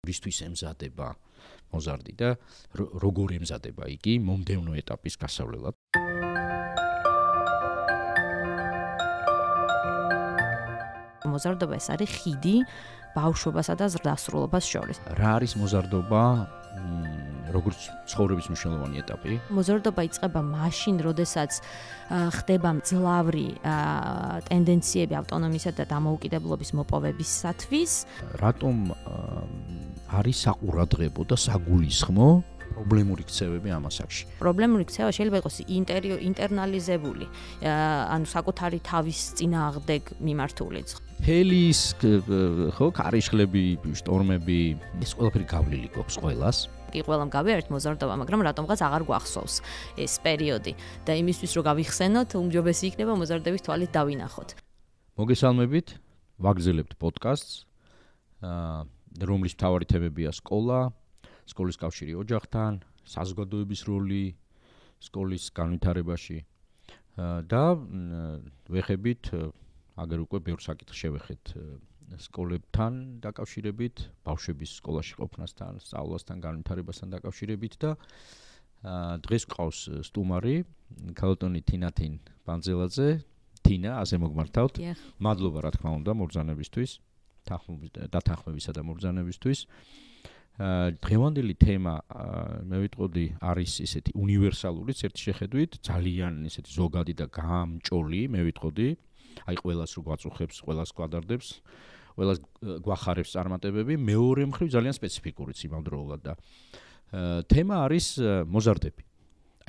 რისთვის ემზადება მოზარდი და როგორ ემზადება იგი მომდევნო ეტაპის გასავლელად. მოზარდობა ეს არის ხიდი ბავშვობასა და ზრდასრულობას შორის. რა არის მოზარდობა? როგორც ცხოვრების მნიშვნელოვანი ეტაპი. მოზარდობა იწყება მაშინ, როდესაც ხდება მძლავრი ტენდენციები ავტონომიისა და დამოუკიდებლობის მოპოვებისათვის. რატომ არის საყურადღებო და საგულისხმო პრობლემური ქცევები ამ ასაკში? პრობლემური ქცევა შეიძლება იყოს ინტერნალიზებული, ანუ საკუთარი თავის წინააღმდეგ მიმართულიც. თელის, ხო, ქარიშხლები, შტორმები, ეს ყველაფერი გავლილი გვაქვს ყველას. კი, ყველამ გავიარეთ მოზარდობა, მაგრამ რატომღაც აღარ გვახსოვს ეს პერიოდი და იმისთვის რომ გავიხსენოთ, უმჯობესი იქნება მოზარდების თვალით დავინახოთ. მოგესალმებით, ვაგრძელებთ პოდკასტს, რომლის მთავარი თემებია სკოლა, სკოლის კავშირი ოჯახთან, საზოგადოების როლი სკოლის განვითარებაში და ვეხებით აგერ უკვე ბევრ საკითხს შევეხეთ სკოლებთან დაკავშირებით, ბავშვების სკოლაში ყოფნასთან, სწავლასთან, განვითარებასთან დაკავშირებით და დღეს ყავს სტუმარი, ქალბატონი თინათინ ბანძელაძე. თინა, ასე მოგმართავთ. მადლობა რა თქმა უნდა მობრძანებისთვის, დათანხმებისა და მობრძანებისთვის. დღევანდელი თემა მე ვიტყოდი არის ისეთი უნივერსალური ერთი შეხედვით, ძალიან ისეთი ზოგადი და გამჭოლი, მე ვიტყოდი, აი ყველას რო გვაწუხებს, ყველას გვადარდებს, ყველას გვახარებს წარმატებები, მეორე მხრივ ძალიან სპეციფიკურიც იმავდროულად და თემა არის მოზარდები.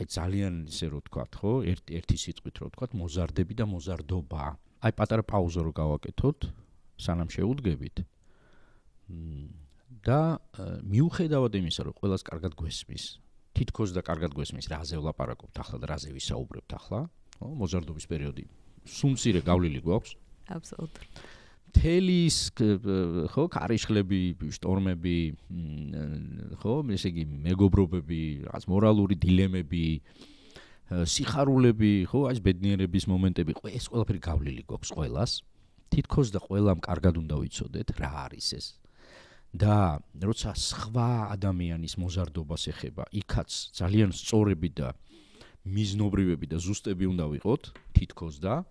აი ძალიან ისე რო ვთქვათ, ხო, ერთი სიტყვით რო ვთქვათ, მოზარდები და მოზარდობა. აი პატარა პაუზა რო გავაკეთოთ, სანამ შევუდგებით. და მიუხედავად იმისა, რომ ყველას კარგად გვესმის, თითქოს და კარგად გვესმის, რაზე ვლაპარაკობთ ახლა და რაზე ვისაუბრებთ ახლა, ხო, მოზარდობის პერიოდი სუმცირე გავლილი გვაქვს. აბსოლუტურად. თელის, ხო, ქარიშხლები, შტორმები, ხო, ესე იგი მეგობრობები, რაღაც მორალური დილემები, სიხარულები, ხო, აი ბედნიერების მომენტები, ეს ყველაფერი გავლილი გვაქვს ყველას. თითქოს და ყველამ კარგად უნდა ვიცოდეთ რა არის ეს. და როცა სხვა ადამიანის მოზარდობას ეხება, იქაც ძალიან სწორები და მიზნობრივები და ზუსტები უნდა ვიყოთ, თითქოს და,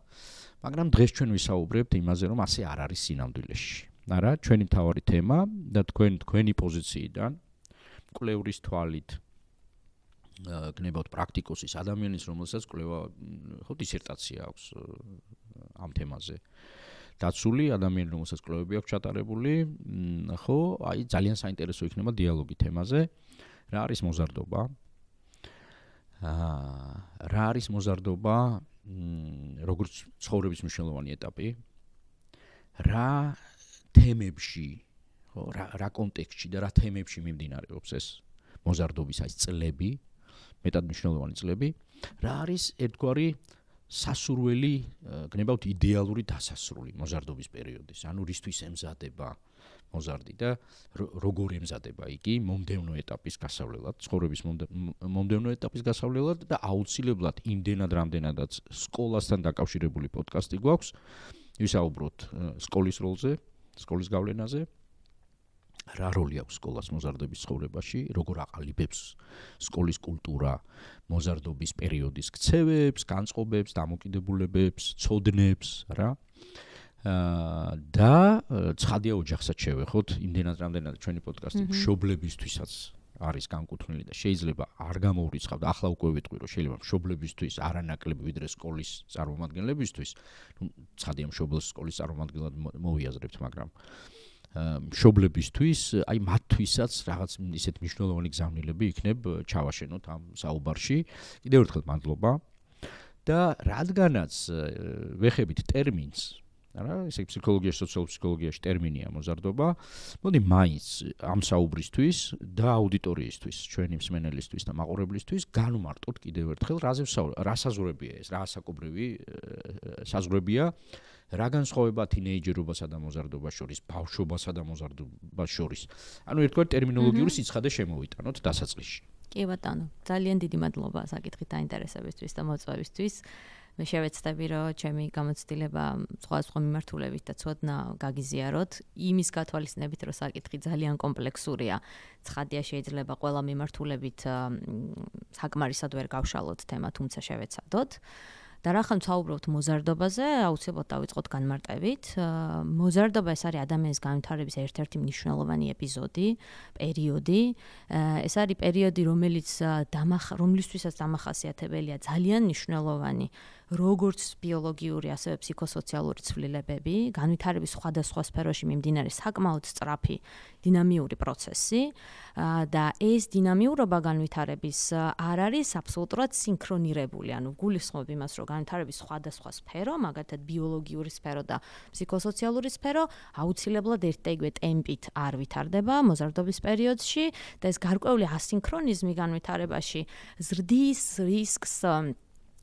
მაგრამ დღეს ჩვენ ვისაუბრებთ იმაზე, რომ ასე არ არის სინამდვილეში. არა, ჩვენი მთავარი თემა და თქვენი პოზიციიდან, მკვლევრის თვალით, გნებავთ პრაქტიკოსის ადამიანის, რომელსაც კვლევა, ხო, დისერტაცია აქვს ამ თემაზე. დაცული ადამიანი, რომელსაც კვლევები აქვს ჩატარებული, ხო, აი ძალიან საინტერესო იქნება დიალოგი თემაზე. რა არის მოზარდობა? რა არის მოზარდობა, როგორც ცხოვრების მნიშვნელოვანი ეტაპი? რა თემებში, ხო, რა კონტექსტში და რა თემებში მიმდინარეობს ეს მოზარდობის აი წლები, მეტად მნიშვნელოვანი წლები? რა არის ერთგვარი სასურველი, გნებავთ იდეალური დასასრული მოზარდობის პერიოდის, ანუ რისთვის ემზადება მოზარდი და როგორ ემზადება იგი მომდევნო ეტაპის გასავლელად, ცხოვრების მომდევნო ეტაპის გასავლელად და აუცილებლად იმდენად რამდენადაც სკოლასთან დაკავშირებული პოდკასტი გვაქვს, ვისაუბროთ სკოლის როლზე, სკოლის გავლენაზე. რა როლი აქვს სკოლას მოზარდების ცხოვრებაში, როგორ აყალიბებს სკოლის კულტურა მოზარდობის პერიოდის ქცევებს, განწყობებს, დამოკიდებულებებს, ცოდნებს, რა. და ცხადია ოჯახსაც შევეხოთ, იმდენად რამდენად ჩვენი პოდკასტი მშობლებისთვისაც არის განკუთვნილი და შეიძლება არ გამოვრიცხავთ, ახლა უკვე ვიტყვი, რომ შეიძლება მშობლებისთვის არანაკლები ვიდრე სკოლის წარმომადგენლებისთვის, ცხადია მშობელს სკოლის წარმომადგენლად მოვიაზრებთ, მაგრამ მშობლებისთვის, აი მათთვისაც რაღაც ისეთ მნიშვნელოვანი გზავნილები იქნებ ჩავაშენოთ ამ საუბარში. კიდევ ერთხელ მადლობა. და რადგანაც ვეხებით ტერმინს, არა, ესე ფსიქოლოგიაში, სოციალურ-ფსიქოლოგიაში ტერმინია მოზარდობა, მოდი მაინც ამ საუბრისთვის და აუდიტორიისთვის, ჩვენი მსმენელისთვის და მაყურებლისთვის განვმარტოთ კიდევ ერთხელ, რა საზღვრებია ეს, რა ასაკობრივი საზღვრებია, რა განსხვავება თინეიჯერობასა და მოზარდობას შორის, ბავშვობასა და მოზარდობას შორის. ანუ ერთგვარი ტერმინოლოგიური სიცხადე შემოვიტანოთ დასაწყისში. კი ბატონო, ძალიან დიდი მადლობა საკითხით დაინტერესებისთვის და მოწვევისთვის. მე შევეცდები რომ ჩემი გამოცდილება სხვადასხვა მიმართულებით და ცოდნა გაგიზიაროთ იმის გათვალისწინებით რომ საკითხი ძალიან კომპლექსურია ცხადია შეიძლება ყველა მიმართულებით საკმარისად ვერ გავშალოთ თემა თუმცა შევეცადოთ და რახან ვსაუბრობთ მოზარდობაზე, აუცილებლად დავიწყოთ განმარტებით. მოზარდობა ეს არის ადამიანის განვითარების ერთ-ერთი მნიშვნელოვანი ეპიზოდი, პერიოდი. ეს არის პერიოდი, რომლისთვისაც დამახასიათებელია ძალიან მნიშვნელოვანი როგორც ბიოლოგიური, ასევე ფსიქოსოციალური ცვლილებები, განვითარების სხვადასხვა სფეროში მიმდინარე საკმაოდ სწრაფი დინამიური პროცესი და ეს დინამიურობა განვითარების არ არის აბსოლუტურად სინქრონირებული, ანუ გულისხმობ იმას, რომ განვითარების სხვადასხვა სფერო, მაგალითად ბიოლოგიური სფერო და ფსიქოსოციალური სფერო, აუცილებლად ერთ და იგივე ტემპით არ ვითარდება მოზარდობის პერიოდში და ეს გარკვეული ასინქრონიზმი განვითარებაში ზრდის რისკს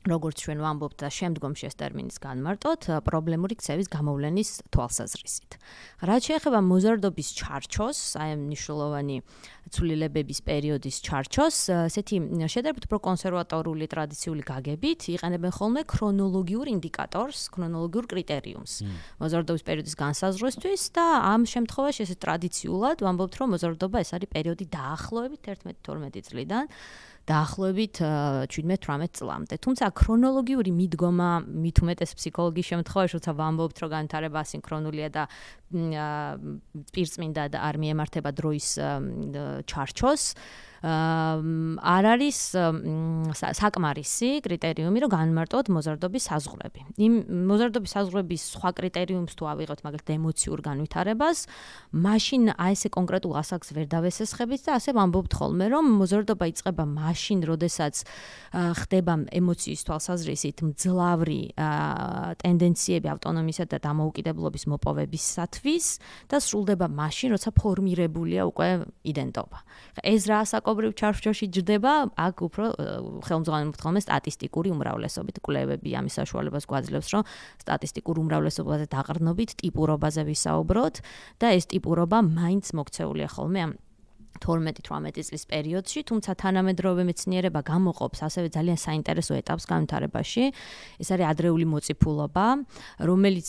როგორც ჩვენ ვამბობთ და შემდგომში ეს ტერმინის განმარტოთ, პრობლემური ქცევის გამოვლენის თვალსაზრისით. რაც შეეხება მოზარდობის ჩარჩოს, აი ამ მნიშვნელოვანი ცვლილებების პერიოდის ჩარჩოს, ესეთი შედარებით პროკონსერვატორული ტრადიციული გაგებით იყენებენ ხოლმე ქრონოლოგიურ ინდიკატორს, ქრონოლოგიურ კრიტერიუმს. მოზარდობის პერიოდის განსაზღვრისთვის და ამ შემთხვევაში ესე ტრადიციულად ვამბობთ, რომ მოზარდობა ეს არის პერიოდი დაახლოებით 11-12 წლიდან დაახლოებით 17-18 წლამდე. თუმცა ქრონოლოგიური მიდგომა მით უმეტეს ფსიქოლოგიის შემთხვევაში, როცა ვამბობთ, რომ განვითარება ასინქრონულია და პირწმინდა და არ მიემართება დროის ჩარჩოს, არ არის საკმარისი კრიტერიუმი, რომ განმარტოთ მოზარდობის საზღვრები. იმ მოზარდობის საზღვრების სხვა კრიტერიუმს თუ ავიღოთ, მაგალითად ემოციურ განვითარებას, მაშინ აი ესე კონკრეტულ ასაკს ვერ დავესესხებით და ასე ვამბობთ ხოლმე, რომ მოზარდობა იწყება მაშინ, როდესაც ხდება ემოციის თვალსაზრისით მძლავრი ტენდენციები ავტონომიისა და დამოუკიდებლობის მოპოვებისათვის და სრულდება მაშინ, როცა ფორმირებულია უკვე იდენტობა. ეს რა საკობრივ ჩარჩოში ჯდება, აქ უფრო ხელმძღვანელობთ ხოლმე სტატისტიკური უმრავლესობით. კვლევები ამის საშუალებას გვაძლევს, რომ სტატისტიკურ უმრავლესობაზე დაყრდნობით ტიპურობაზე ვისაუბროთ და ეს ტიპურობა მაინც მოქცეულია ხოლმე ამ 12-18 წლის პერიოდში, თუმცა თანამედროვე მეცნიერება გამოყოფს ასევე ძალიან საინტერესო ეტაპს განვითარებაში. ეს არის ადრეული მოწიფულობა, რომელიც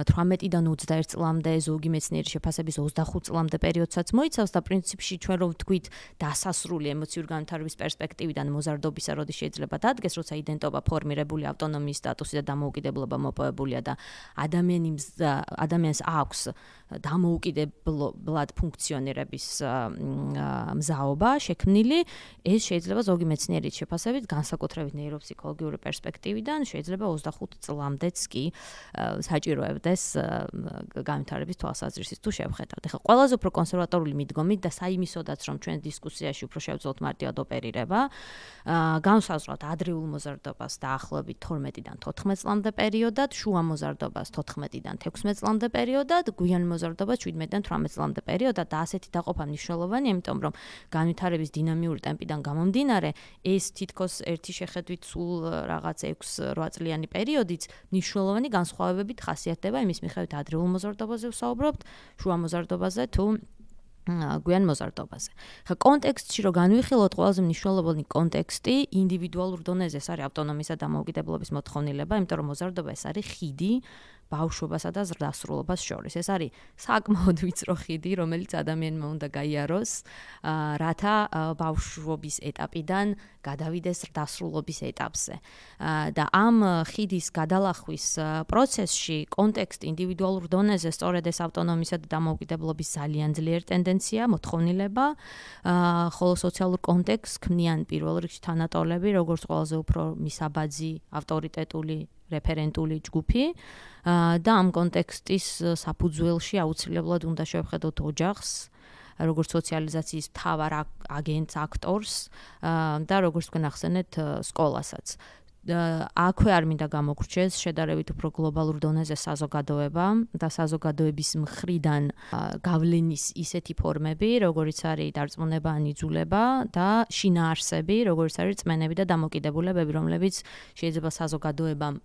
18-დან 21 წლამდე, ზოგი მეცნიერი შეფასების 25 წლამდე პერიოდსაც მოიცავს და პრინციპში ჩვენ რომ ვთქვით დასასრული ემოციური განვითარების პერსპექტივიდან მოზარდობისა, როდის შეიძლება დადგეს, როცა იდენტობა ფორმირებული, ავტონომიის სტატუსი და დამოუკიდებლობა მოპოვებულია და ადამიანს აქვს დამოუკიდებლად ფუნქციონირების მზაობა შექმნილი, ეს შეიძლება ზოგი მეცნიერის შეფასებით განსაკუთრებით ნეიროფსიქოლოგიური პერსპექტივიდან შეიძლება 25 წლამდეც კი საჭიროებდეს განვითარების თვალსაზრისით თუ შევხედავთ. ეხლა ყველაზე უფრო კონსერვატორული მიდგომით და საიმისოდაც რომ ჩვენ დისკუსიაში უფრო შევძლოთ მარტივად ოპერირება, განსაზღვრავთ ადრეულ მოზარდობას დაახლოებით 12-დან 14 წლამდე პერიოდად, შუა მოზარდობას 14-დან 16 წლამდე პერიოდად, გვიან მოზარდობას 17-დან 18 წლამდე პერიოდად და ასეთი დაყოფა მნიშვნელოვანი, იმიტომ რომ განვითარების დინამიური ტემპიდან გამომდინარე, ეს თითქოს ერთი შეხედვით სულ რაღაც 6-8 წლიანი პერიოდიც მნიშვნელოვანი განსხვავებებით ხასიათდება იმის მიხედვით ადრეულ მოზარდობაზე ვსაუბრობთ, შუა მოზარდობაზე თუ გვიან მოზარდობაზე. ხა კონტექსტში რომ განვიხილოთ, ყველაზე მნიშვნელოვანი კონტექსტი ინდივიდუალურ დონეზე ეს არის ავტონომიის და დამოუკიდებლობის მოთხოვნილება, იმიტომ რომ მოზარდობა ეს არის ხიდი ბავშვობასა და ზრდასრულობას შორის. ეს არის საკმაოდ ვიწრო ხიდი, რომელიც ადამიანმა უნდა გაიაროს, რათა ბავშვობის ეტაპიდან გადავიდეს ზრდასრულობის ეტაპზე. და ამ ხიდის გადალახვის პროცესში კონტექსტი ინდივიდუალურ დონეზე სწორედ ეს ავტონომიისა და დამოუკიდებლობის ძალიან ძლიერი ტენდენცია, მოთხოვნილება, ხოლო სოციალურ კონტექსტს ქმნიან პირველ რიგში თანატოლები, როგორც ყველაზე უფრო მისაბაძი, ავტორიტეტული რეფერენტული ჯგუფი და ამ კონტექსტის საფუძველში აუცილებლად უნდა შევხედოთ ოჯახს, როგორც სოციალიზაციის მთავარ აგენტს, აქტორს და როგორც თქვენ ახსენეთ, სკოლასაც. აქვე არ მინდა გამოგვრჩეს შედარებით უფრო გლობალურ დონეზე საზოგადოება და საზოგადოების მხრიდან გავლენის ისეთი ფორმები, როგორიც არის დარწმუნება ან იძულება და შინაარსები, როგორიც არის წმენები და დამოკიდებულებები, რომლებიც შეიძლება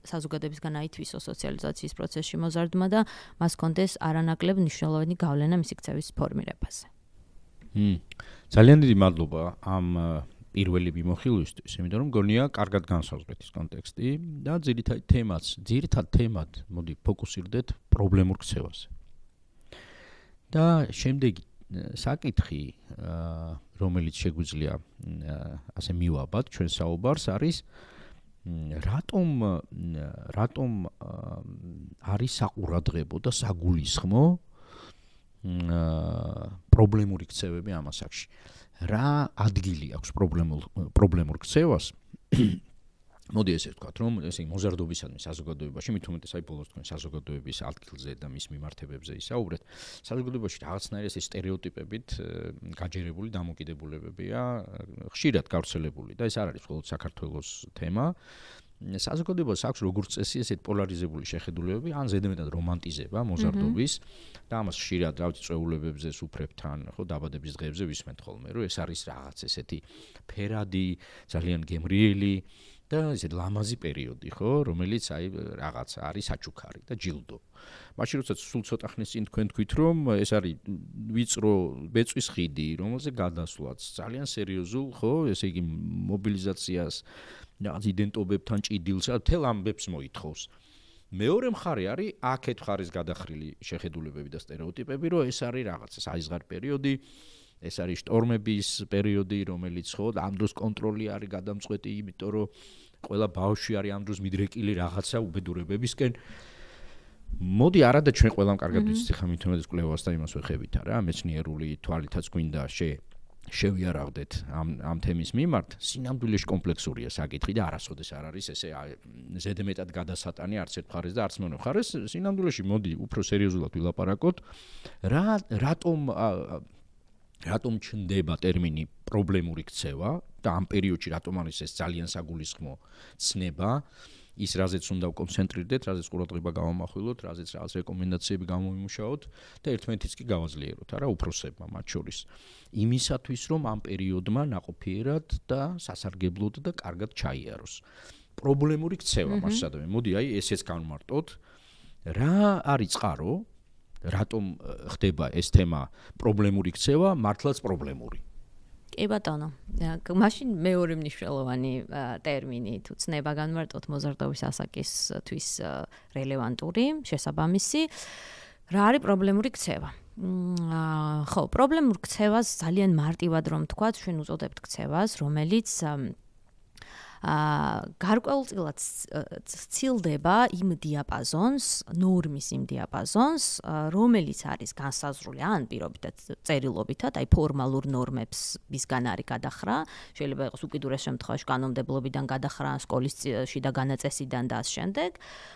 საზოგადოებისგან აითვისოს სოციალიზაციის პროცესში მოზარდმა და მას კონდეს არანაკლებ მნიშვნელოვანი გავლენა მისი ქცევის ფორმირებაზე. ძალიან დიდი მადლობა ამ პირველი მიმოხილვისთვის, იმიტომ რომ გონია კარგად განსაზღვრეთ ის კონტექსტი და ძირითად თემად მოდი ფოკუსირდეთ პრობლემურ ქცევაზე. და შემდეგი საკითხი, რომელიც შეგვიძლია ასე მივაბად ჩვენ საუბარს, არის რატომ არის საყურადღებო და საგულისხმო პრობლემური ქცევები ამ ასაკში. რა ადგილი აქვს პრობლემურ ქცევას? მოდი ესე ვთქვათ, რომ ესე მოზარდობისადმი საზოგადოებაში, მით უმეტეს აი ბოლოს თქვენ საზოგადოების ადგილზე და მის მიმართებებზე ისაუბრეთ. საზოგადოებაში რაღაცნაირი ეს სტერეოტიპებით გაჯერებული დამოკიდებულებებია ხშირად გავრცელებული და ეს არ არის მხოლოდ საქართველოს თემა. საზოგადოებას აქვს როგორც წესი ესეთ პოლარიზებული შეხედულებები, ან ზედმეტად რომანტიზება მოზარდობის და ამას ხშირად წვეულებებზე, სუფრებთან, ხო, დაბადების დღეებზე ვისმენთ ხოლმე, რომ ეს არის რაღაც ესეთი ფერადი, ძალიან გემრიელი და ესეთ ლამაზი პერიოდი, ხო, რომელიც აი რაღაც არის საჩუქარი და ჯილდო. მაშინ როცა სულ ცოტა ხნის წინ თქვენ თქვით, რომ ეს არის ვიწრო ბეწვის ხიდი, რომელზე გადასვლაც ძალიან სერიოზულ, ხო, ესე იგი მობილიზაციას რაღაც იდენტობებთან ჭიდილს, თელ ამბებს მოითხოვს. მეორე მხარე არის აქეთ მხარის გადახრილი შეხედულებები და სტერეოტიპები, რომ ეს არის რაღაც საიზღარ პერიოდი, ეს არის შტორმების პერიოდი, რომელიც ხო ამ დროს კონტროლი არის გადამწყვეტი, იმიტომ რომ ყველა ბავშვი არის ამ დროს მიდრეკილი რაღაცა უბედურებებისკენ. მოდი არა და ჩვენ ყველამ კარგად ვიცით ხა მით უმეტეს კვლევას და იმას ვეხებით არა, მეცნიერული თვალითაც გვინდა შევიარაღდეთ ამ თემის მიმართ, სინამდვილეში კომპლექსურია საკითხი და არასოდეს არ არის ესე ზედმეტად გადასატანი არც ერთ მხარეს და არც მეორე მხარეს, სინამდვილეში მოდი უფრო სერიოზულად ვილაპარაკოთ, რატომ ჩნდება ტერმინი პრობლემური ქცევა და ამ პერიოდში რატომ არის ეს ძალიან საგულისხმო ცნება, ის რაზეც უნდა ვკონცენტრირდეთ, რაზეც ყურადღება გავამახვილოთ, რაზეც რაღაც რეკომენდაციები გამოვიმუშაოთ და ერთმანეთიც კი გავაძლიეროთ, არა უფროსებმა მათ შორის. იმისათვის, რომ ამ პერიოდმა ნაყოფიერად და სასარგებლოდ და კარგად ჩაიაროს. პრობლემური ქცევა მასშტაბები. მოდი აი ესეც განვმარტოთ. რა არის წყარო? რატომ ხდება ეს თემა პრობლემური ქცევა, მართლაც პრობლემური? კი ბატონო, მაშინ მეორე მნიშვნელოვანი ტერმინი თუ ცნება განვარტოთ მოზარდობის ასაკისთვის რელევანტური, შესაბამისი, რა არის პრობლემური ქცევა? ხო, პრობლემურ ქცევას ძალიან მარტივად რომ თქვა, ჩვენ უწოდებთ ქცევას, რომელიც გარკვეულწილად ცილდება იმ დიაპაზონს, ნორმის იმ დიაპაზონს, რომელიც არის განსაზღვრული ან პირობითად წერილობითად, აი ფორმალურ ნორმებისგან არის გადახრა, შეიძლება იყოს უკიდურეს შემთხვევაში კანონმდებლობიდან გადახრა, სკოლის შიდა განაწესიდან და ამ შემდეგ,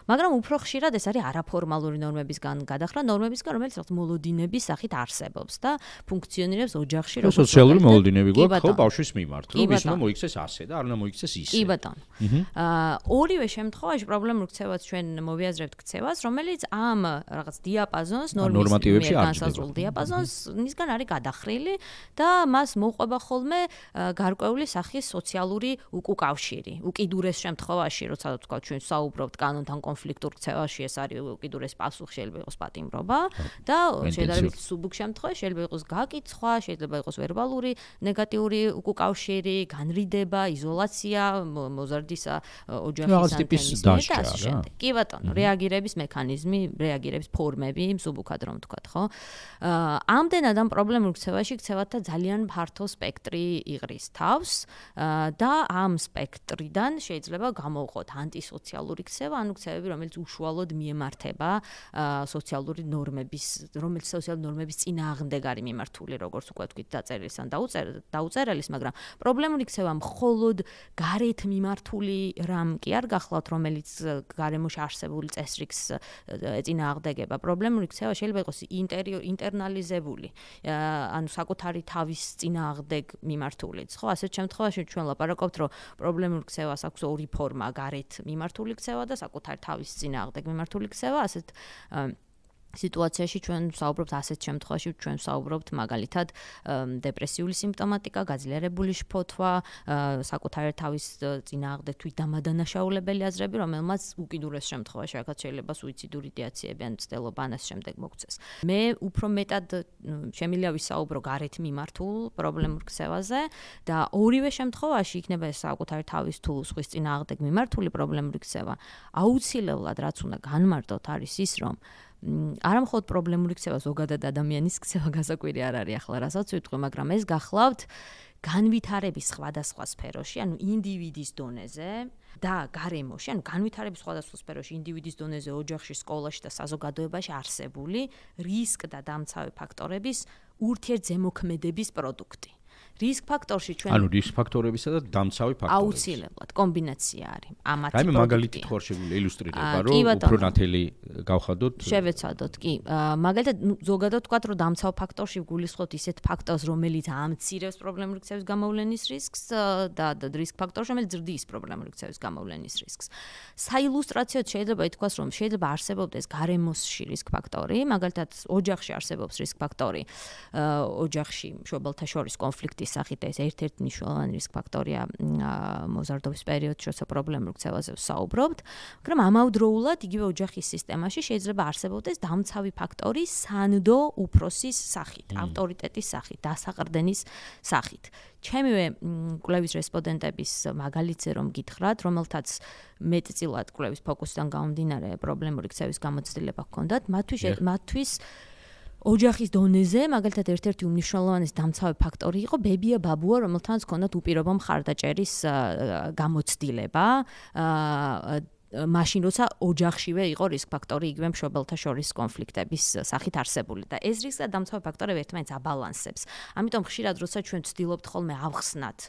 მაგრამ უფრო ხშირად ეს არის არაფორმალური ნორმებისგან გადახრა, ნორმებისგან, რომელიც რაღაც მოლოდინების სახით არსებობს და ფუნქციონირებს ოჯახში, როგორც სოციალური მოლოდინები გვაქვს ხო ბავშვის მიმართ, რომ ის უნდა მოიქცეს ასე და არ უნდა მოიქცეს ისე. კი ბატონო. ორივე შემთხვევაში პრობლემურ ქცევას ჩვენ მოვიაზრებთ ქცევას, რომელიც ამ რაღაც დიაპაზონს, ნორმატივებში განსაზღვრულ დიაპაზონს მისგან არის გადახრილი და მას მოყვება ხოლმე გარკვეული სახის სოციალური უკუკავშირი. უკიდურეს შემთხვევაში, როცა ვთქვათ, ჩვენ საუბრობთ კანონთან კონფლიქტურ ქცევაში, ეს არის უკიდურეს პასუხი, შეიძლება იყოს პატიმრობა და შედარებით სუბუქ შემთხვევაში შეიძლება იყოს გაკიცხვა, შეიძლება იყოს ვერბალური ნეგატიური უკუკავშირი, განრიდება, იზოლაცია, მოზარდისა ოჯახის ანტენიზმი. კი ბატონო, რეაგირების მექანიზმი, რეაგირების ფორმები, მსუბუქად რომ ვთქვათ, ხო? ამდენად ამ პრობლემურ ქცევაში ქცევათა ძალიან ფართო სპექტრი იღრის თავს და ამ სპექტრიდან შეიძლება გამოვყოთ ანტისოციალური ქცევა, ანუ ქცევები, რომელიც უშუალოდ მიემართება სოციალური ნორმების, რომელიც სოციალური ნორმების წინააღმდეგ არის მიმართული, როგორც უკვე ვთქვით, დაწერილის ან დაუწერელის, მაგრამ პრობლემური ქცევა მხოლოდ გარეთ მიმართული რამ კი არ გახლავთ, რომელიც გარემოში არსებული წესრიგს ეწინააღმდეგება. პრობლემური ქცევა შეიძლება იყოს ინტერნალიზებული, ანუ საკუთარი თავის წინააღმდეგ მიმართულიც, ხო? ასეთ შემთხვევაში ჩვენ ლაპარაკობთ, რომ პრობლემურ ქცევას აქვს ორი ფორმა, გარეთ მიმართული ქცევა და საკუთარი თავის წინააღმდეგ მიმართული ქცევა, ასეთ სიტუაციაში ჩვენ ვსაუბრობთ ასეთ შემთხვევაში ჩვენ ვსაუბრობთ მაგალითად დეპრესიული სიმპტომატიკა, გაძლიერებული შფოთვა, საკუთარი თავის წინააღმდეგ თვითდამადანაშაულებელი აზრები, რომელმაც უკიდურეს შემთხვევაში აქაც შეიძლება სუიციდური იდეაციები ან მცდელობა ან ამ შემდეგ მოგცეს. მე უფრო მეტად შემიძლია ვისაუბრო გარეთ მიმართულ პრობლემურ ქცევაზე და ორივე შემთხვევაში იქნება ეს საკუთარი თავის თუ სხვის წინააღმდეგ მიმართული პრობლემური ქცევა. აუცილებლად რაც უნდა განმარტოთ არის ის, რომ არა მხოლოდ პრობლემური ქცევა, ზოგადად ადამიანის ქცევა გასაკვირი არ არის ახლა რასაც ვიტყვი, მაგრამ ეს გახლავთ განვითარების სხვადასხვა სფეროში, ანუ ინდივიდის დონეზე და გარემოში, ანუ განვითარების სხვადასხვა სფეროში, ინდივიდის დონეზე, ოჯახში, სკოლაში და საზოგადოებაში არსებული რისკ და დამცავი ფაქტორების ურთიერთზემოქმედების პროდუქტი. რისკ ფაქტორში ჩვენ ანუ რისკ ფაქტორებისა და დამცავი ფაქტორების აუცილებლად კომბინაცია არის ამათი პროდუქტი. აი მაგალითი თქვა შეგვიძლია ილუსტრირება, რომ უფრო ნათელი გავხადოთ. შევეცადოთ, კი. მაგალითად, ზოგადად ვთქვათ, რომ დამცავ ფაქტორში ვგულისხმობთ ისეთ ფაქტორს, რომელიც ამცირებს პრობლემური ქცევის გამოვლენის რისკს და რისკ ფაქტორს, რომელიც ზრდის პრობლემური ქცევის გამოვლენის რისკს. საილუსტრაციოდ შეიძლება ითქვას, რომ შეიძლება არსებობდეს გარემოში რისკ ფაქტორი, მაგალითად, ოჯახში არსებობს რისკ ფაქტორი, ოჯახში მშობელთა შორის კონფლიქტის სახით ეს ერთ-ერთი მნიშვნელოვანი რისკ ფაქტორია მოზარდობის პერიოდში, როცა პრობლემურ ქცევაზე ვსაუბრობთ, მაგრამ ამავდროულად იგივე ოჯახის სისტემაში შეიძლება არსებობდეს დამცავი ფაქტორი სანდო უფროსის სახით, ავტორიტეტის სახით, დასაყრდენის სახით. ჩემივე კვლევის რესპონდენტების მაგალითზე რომ გითხრათ, რომელთაც მეტწილად კვლევის ფოკუსიდან გამომდინარე პრობლემური ქცევის გამოცდილება ჰქონდათ, მათთვის ოჯახის დონეზე მაგალითად ერთ-ერთი უმნიშვნელოვანესი დამცავი ფაქტორი იყო ბებია ბაბუა, რომელთანაც ჰქონდათ უპირობო მხარდაჭერის გამოცდილება. მაშინ როცა ოჯახშივე იყო რისკ ფაქტორი იგივე მშობელთა შორის კონფლიქტების სახით არსებული და ეს რისკ და დამცავი ფაქტორები ერთმანეთს აბალანსებს. ამიტომ ხშირად როცა ჩვენ ვცდილობთ ხოლმე ავხსნათ,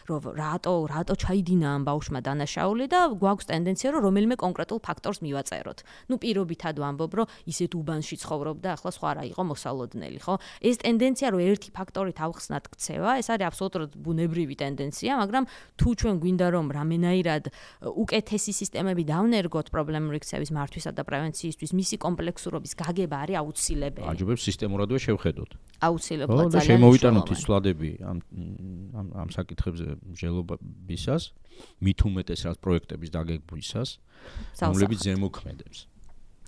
რომ რატო ჩაიდინა ამ ბავშვმა დანაშაული და გვაქვს ტენდენცია რომ რომელიმე კონკრეტულ ფაქტორს მივაწეროთ. პირობითად ვამბობ, რომ ისეთ უბანში ცხოვრობდა, ახლა სხვა რა იყო მოსალოდნელი, ხო? ეს ტენდენცია რომ ერთი ფაქტორით ავხსნათ ქცევა, ეს არის აბსოლუტურად ბუნებრივი ტენდენცია, მაგრამ თუ ჩვენ გვინდა რომ რამენაირად უკეთესი სისტემები დავნერგოთ პრობლემური ქცევის მართვისა და პრევენციისთვის, მისი კომპლექსურობის გაგება არის აუცილებელი. აჯობებს სისტემურადვე შევხედოთ. აუცილებლად ძალიან შემოვიტანოთ ის ცვლადები ამ საკითხებზე მსჯელობისას, მით უმეტეს რაც პროექტების დაგეგმვისას, რომლებიც ზემოქმედებს.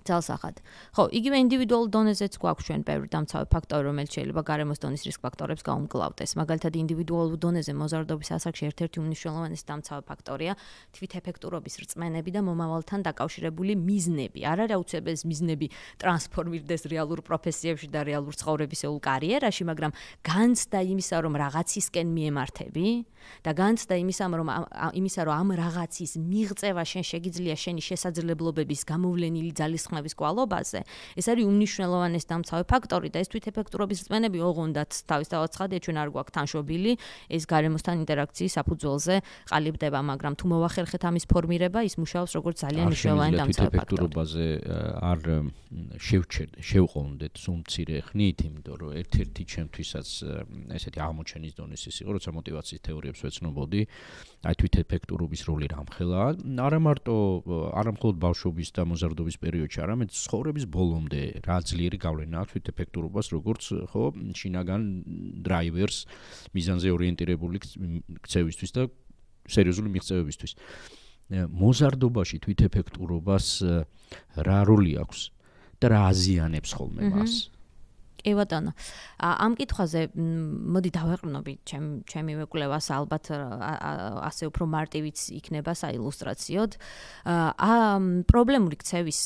ძალსახად. ხო, იგივე ინდივიდუალურ დონეზეც გვაქვს ჩვენ ბევრი დამცავი ფაქტორი, რომელიც შეიძლება გარემოს დონის რისკ ფაქტორებს გაუმკლავდეს. მაგალითად, ინდივიდუალურ დონეზე მოზარდობის ასაკში ერთ-ერთი უმნიშვნელოვანესი დამცავი ფაქტორია თვითეფექტურობის რწმენები და მომავალთან დაკავშირებული მიზნები. არ არის აუცილებელი ეს მიზნები ტრანსფორმირდეს რეალურ პროფესიებში და რეალურ ცხოვრებისეულ კარიერაში, მაგრამ განცდა იმისა, რომ რაღაცისკენ მიემართები და განცდა იმისა, რომ ამ რაღაცის მიღწევა შენ შეგიძლია შენი შესაძლებლობების გამოვლენილი ძალისხმევის კვალობაზე, ეს არის უმნიშვნელოვანესი დამცავი ფაქტორი და ეს თვითეფექტურობის რწმენები ოღონდაც თავისთავად ცხადია, ჩვენ არ გვაქვს თანშობილი, ეს გარემოსთან ინტერაქციის საფუძველზე ყალიბდება, მაგრამ თუ მოვახერხეთ ამის ფორმირება, ის მუშაობს როგორც ძალიან მნიშვნელოვანი დამცავი ფაქტორი. თვითეფექტურობაზე არ შევყოვნდეთ სულ მცირე ხნით, იმიტომ რომ ერთ-ერთი ჩემთვისაც ესეთი აღმოჩენის დონის ის იყო, როცა мотиваციის თეორიებს ვეცნობოდი, აი თვითეფექტურობის როლი რამხელა, არა მხოლოდ ბავშვობის და მოზარდობის პერიოდში, არამედ ცხოვრების ბოლომდე რა ძლიერი გავლენა აქვს თვითეფექტურობას, როგორც ხო შინაგან დრაივერს მიზანზე ორიენტირებული ქცევისთვის და სერიოზული მიღწევებისთვის. მოზარდობაში თვითეფექტურობას რა როლი აქვს და რა აზიანებს ხოლმე მას? კი ბატონო. ამ კითხვაზე მოდი დავეყრდნობი ჩემივე კვლევას, ალბათ ასე უფრო მარტივიც იქნება საილუსტრაციოდ. პრობლემური ქცევის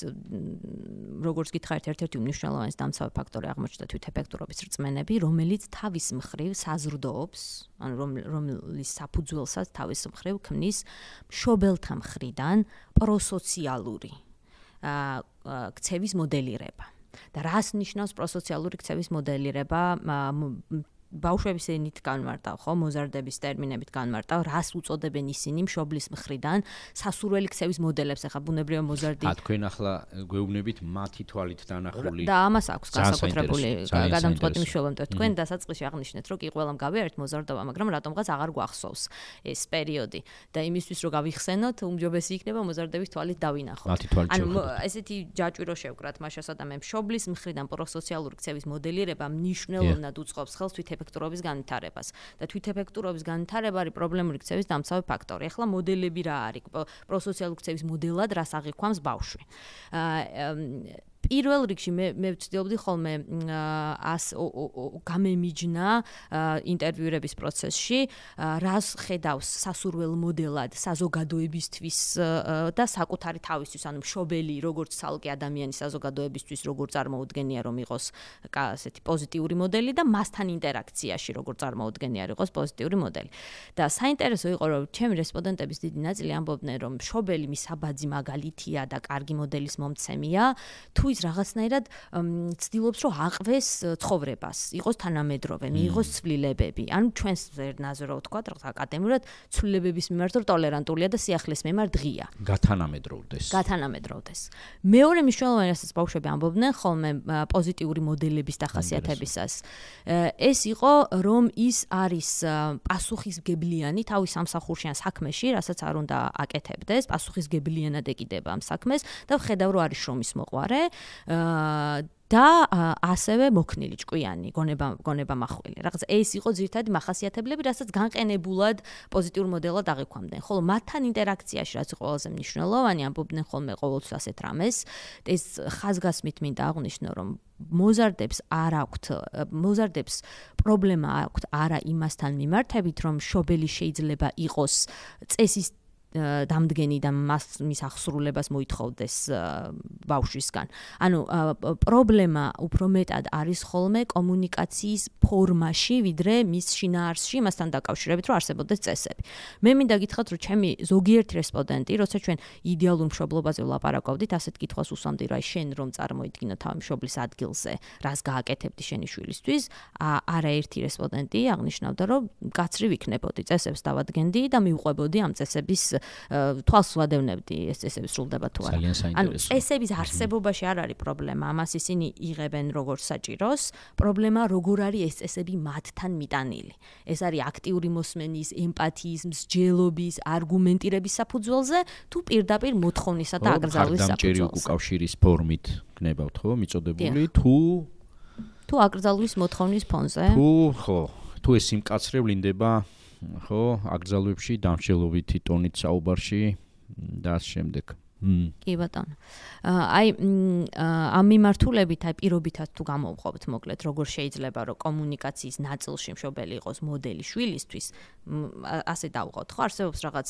როგორც გითხარით, ერთ-ერთი უმნიშვნელოვანესი დამცავი ფაქტორი აღმოჩნდა თვითეფექტურობის რწმენები, რომელიც თავის მხრივ საზრდოობს, ანუ რომლის საფუძველსაც თავის მხრივ ქმნის მშობელთა მხრიდან პროსოციალური ქცევის მოდელირება. და რას ნიშნავს პროსოციალური ქცევის მოდელირება ბავშვების ენით განმარტავ, ხო, მოზარდების ტერმინებით განმარტავ, რას უწოდებენ ისინი მშობლის მხრიდან სასურველი ქცევის მოდელებს, ახლა ბუნებრივი მოზარდი. თქვენ ახლა გვეუბნებით მათი თვალით დანახული. და ამას აქვს განსაკუთრებული გადამწყვეტი მნიშვნელობა. თქვენ დასაწყისში აღნიშნეთ, რომ კი ყველამ გავიარეთ მოზარდობა, მაგრამ რატომღაც აღარ გვახსოვს ეს პერიოდი და იმისთვის რომ გავიხსენოთ, უმჯობესი იქნება მოზარდების თვალით დავინახოთ. ანუ ესეთი ჯაჭვი რო შევკრათ მაშასა და მე მშობლის მხრიდან პროსოციალური ქცევის მოდელირება მნიშვნელოვნად უწყობს ხელს თვითეფექტურობის განვითარებას და თვითეფექტურობის განვითარება არის პრობლემური ქცევის დამცავი ფაქტორი. ახლა მოდელები რა არის? პროსოციალური ქცევის მოდელად რას აღიქვამს ბავშვი? პირველ რიგში მე ვცდილობდი ხოლმე გამემიჯნა ინტერვიურების პროცესში, რას ხედავს სასურველ მოდელად საზოგადოებისთვის და საკუთარი თავისთვის, ანუ მშობელი როგორც ცალკე ადამიანის საზოგადოებისთვის როგორ წარმოუდგენია რომ იყოს ასეთი პოზიტიური მოდელი და მასთან ინტერაქციაში როგორ წარმოუდგენია რომ იყოს პოზიტიური მოდელი. და საინტერესო იყო რომ ჩემი რესპონდენტების დიდი ნაწილი ამბობდნენ რომ მშობელი მისაბაძი მაგალითია და კარგი მოდელის მომცემია, თუ რაღაცნაირად ცდილობს რომ აყვეს ცხოვრებას, იყოს თანამედროვე, მიიღოს ცვლილებები. ანუ ჩვენს ზერნაზე რო ვთქვათ, რაღაც აკადემიურად ცვლილებების მიმართ ტოლერანტულია და სიახლის მიმართ ღია. გათანამედროვდეს. მეორე მნიშვნელოვანი რასაც ბავშვები ამბობდნენ ხოლმე პოზიტიური მოდელების დახასიათებისას. ეს იყო რომ ის არის პასუხისმგებლიანი თავის სამსახურში ან საქმეში, რასაც არ უნდა აკეთებდეს, პასუხისმგებლიანად ეკიდება ამ საქმეს და ვხედავ რომ არის შრომის მოყვარე. და ასევე მოქნილი ჭკვიანი გონება მახვილი. რაღაც ეს იყო ძირითადი მახასიათებლები, რასაც განყენებულად პოზიტიურ მოდელად აღიქვამდნენ. ხოლო მათთან ინტერაქციაში რაც ყველაზე მნიშვნელოვანი, ამბობდნენ ხოლმე ყოველთვის ასეთ რამეს, ეს ხაზგასმით მინდა აღვნიშნო, რომ მოზარდებს პრობლემა აქვთ არა იმასთან მიმართებით, რომ მშობელი შეიძლება იყოს წესის დამდგენი და მის აღსრულებას მოითხოვდეს ბავშვისგან. ანუ პრობლემა უფრო მეტად არის ხოლმე კომუნიკაციის ფორმაში, ვიდრე მის შინაარსში, მასთან დაკავშირებით, რომ არსებობდეს წესები. მე მინდა გითხრათ, რომ ჩემი ზოგიერთი რესპონდენტი, როცა ჩვენ იდეალურ მშობლობაზე ვლაპარაკობდით, ასეთ კითხვას უსვამდი, რა შენ რომ წარმოიდგინო თავი მშობლის ადგილზე, რას გააკეთებდი შენი შვილისთვის, არაერთი რესპონდენტი აღნიშნავდა, რომ კაცრი ვიქნებოდი, წესებს დავადგენდი და მივყვებოდი ამ წესების თვალს ვადევნებდი ეს წესები სრულდება თუ არა. ანუ წესების არსებობაში არ არის პრობლემა, ამას ისინი იღებენ როგორც საჭიროს, პრობლემა როგორ არის ეს წესები მათთან მიტანილი. ეს არის აქტიური მოსმენის, ემპათიის, მსჯელობის, არგუმენტირების საფუძველზე, თუ პირდაპირ მოთხოვნისა და აკრძალვის საფუძველზე. ხარდამჭერი უკავშირის ფორმით გნებავთ, ხო, მიწოდებული, თუ აკრძალვის მოთხოვნის ფონზე. თუ ეს სიმკაცრევლინდება ხო, აკრძალვებში, დამსჯელობითი ტონით საუბარში და ამ შემდეგ. კი ბატონო. აი ამ მიმართულებით აი პირობითად თუ გამოვყობთ მოკლედ როგორ შეიძლება რომ კომუნიკაციის ნაწილში მშობელი იყოს მოდელი შვილისთვის, ასე დავყოთ, ხო, არსებობს რაღაც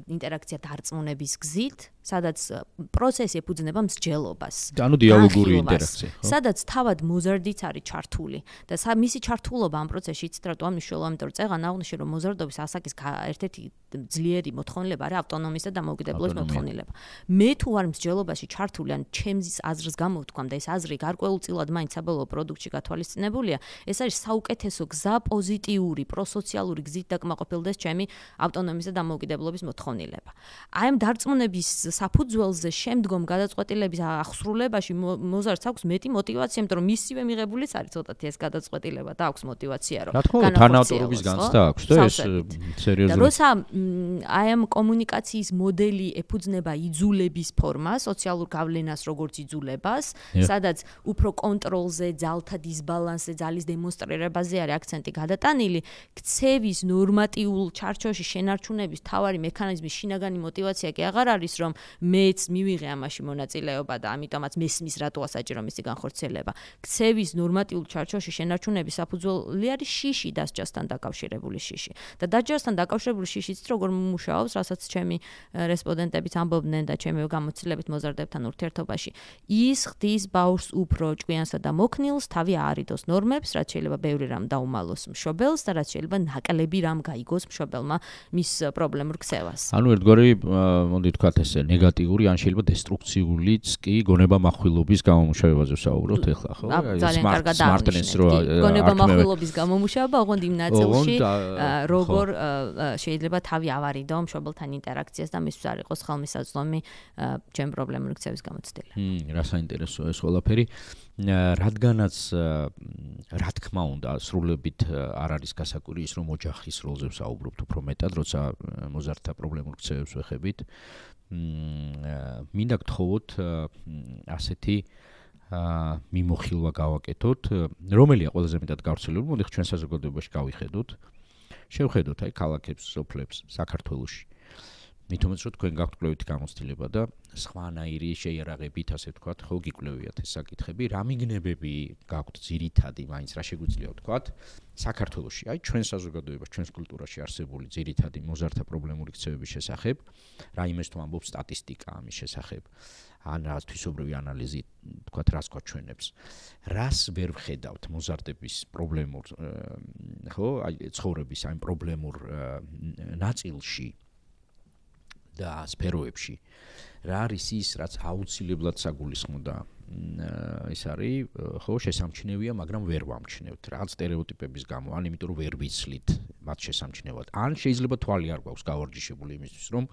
ინტერაქცია დარწმუნების გზით, სადაც პროცესი ეფუძნება მსჯელობას. ანუ დიალოგური ინტერაქცია, ხო? სადაც თავად მოზარდიც არის ჩართული და მისი ჩართულობა ამ პროცესში იცით რატო ამნიშნულოვანია, იმიტომ რომ წეღან აღვნიშნე რომ მოზარდობის ასაკის ერთ-ერთი ძლიერი მოთხოვნილება არის ავტონომიის და დამოუკიდებლობის მოთხოვნილება. მე თუ არ მსჯელობაში ჩართული, ან ჩემს აზრს გამოვთქვამ და ეს აზრი გარკვეულწილად მაინც საბოლოო პროდუქტში გათვალისწინებულია, ეს არის საუკეთესო გზა პოზიტიური, პროსოციალური გზით დაკმაყოფილდეს ჩემი ავტონომიის და დამოუკიდებლობის მოთხოვნილება. აი ამ დარწმუნების საფუძველზე შემდგომ გადაწყვეტილების აღსრულებაში მოზარდს აქვს მეტი мотиваცია, იმიტომ რომ მისივე მიღებულიც არის ცოტათი ეს გადაწყვეტილება და აქვს мотиваცია რომ თანავტურობის განცდა აქვს და ეს სერიოზული. როცა აი ამ კომუნიკაციის მოდელი ეფუძნება იძულების ფორმას, სოციალურ გავლენას როგორც იძულებას, სადაც უფრო კონტროლზე, ძალთა დისბალანსზე, ძალის დემონსტრირებაზე არის აქცენტი გადატანილი, ქცევის ნორმატიულ ჩარჩოში შენარჩუნების თავარი მექანიზმი შინაგანი мотиваცია კი აღარ არის, რომ მეც მივიღე ამაში მონაწილეობა და ამიტომაც მესმის რატოა საჭირო მისი განხორციელება. ქცევის ნორმატიულ ჩარჩოში შენარჩუნების საფუძველი არის შიში დასჯასთან დაკავშირებული შიში. და დასჯასთან დაკავშირებული შიშიც როგორ მუშაობს, რასაც ჩემი რესპონდენტებიც ამბობდნენ და ჩემი გამოცდილებით მოზარდებთან ურთიერთობაში, ის ხდის ბავშვს უფრო ჭკვიანსა და მოქნილს, თავი აარიდოს ნორმებს, რაც შეიძლება ბევრი რამ დაუმალოს მშობელს და რაც შეიძლება ნაკლები რამ გაიგოს მშობელმა მის პრობლემურ ქცევას. ანუ ერთგვარი, მოდი ვთქვათ ესე, ნეგატიური ან შეიძლება დესტრუქციულიც კი გონება מחვილობის გამომუშავებაზე ვსაუბრობთ ახლა ხო? ძალიან კარგად აღნიშნეთ. გონება מחვილობის გამომუშავება ოღონდ იმ ნაწილში როგორ შეიძლება თავი ავარიდო მშობელთან ინტერაქციას და მისთვის არ იყოს ხელმისაწვდომი ჩემ პრობლემური ქცევის გამოცდილება. რა საინტერესოა ეს ყველაფერი. რადგანაც რა თქმა უნდა სრულებით არ არის გასაკვირი ის რომ ოჯახის როლზე ვსაუბრობთ უფრო მეტად როცა მოზარდთა პრობლემურ ქცევებს ვეხებით მინდა გთხოვოთ ასეთი მიმოხილვა გავაკეთოთ რომელია ყველაზე მეტად გავრცელებული მოდი ჩვენ საზოგადოებაში გავიხედოთ შევხედოთ აი ქალაქებს სოფლებს საქართველოში მით უმეტეს რომ თქვენ გაქვთ კვლევითი გამოცდილება და სხვანაირი შეიარაღებით ასე ვთქვათ ხო გიკვლევიათ ეს საკითხები რა მიგნებები გაქვთ ძირითადი მაინც რა შეგვიძლია ვთქვათ საქართველოში აი ჩვენ საზოგადოებაში ჩვენს კულტურაში არსებული ძირითადი მოზარდთა პრობლემური ქცევების შესახებ რა იმეს თუ ამბობს სტატისტიკა ამის შესახებ ან რა თვისობრივი ანალიზი ვთქვათ რას გვაჩვენებს რას ვერ ვხედავთ მოზარდების პრობლემურ ხო აი ცხოვრების აი პრობლემურ ნაწილში და სფეროებში რა არის ის რაც აუცილებლად საგულისხმოდა ის არის ხო შესამჩნევია მაგრამ ვერ ვამჩნევთ რა სტერეოტიპების გამო ან იმიტომ რომ ვერ ვიცლით მათ შესამჩნევად ან შეიძლება თვალი არ გვაქვს გავარჯიშებული იმისთვის რომ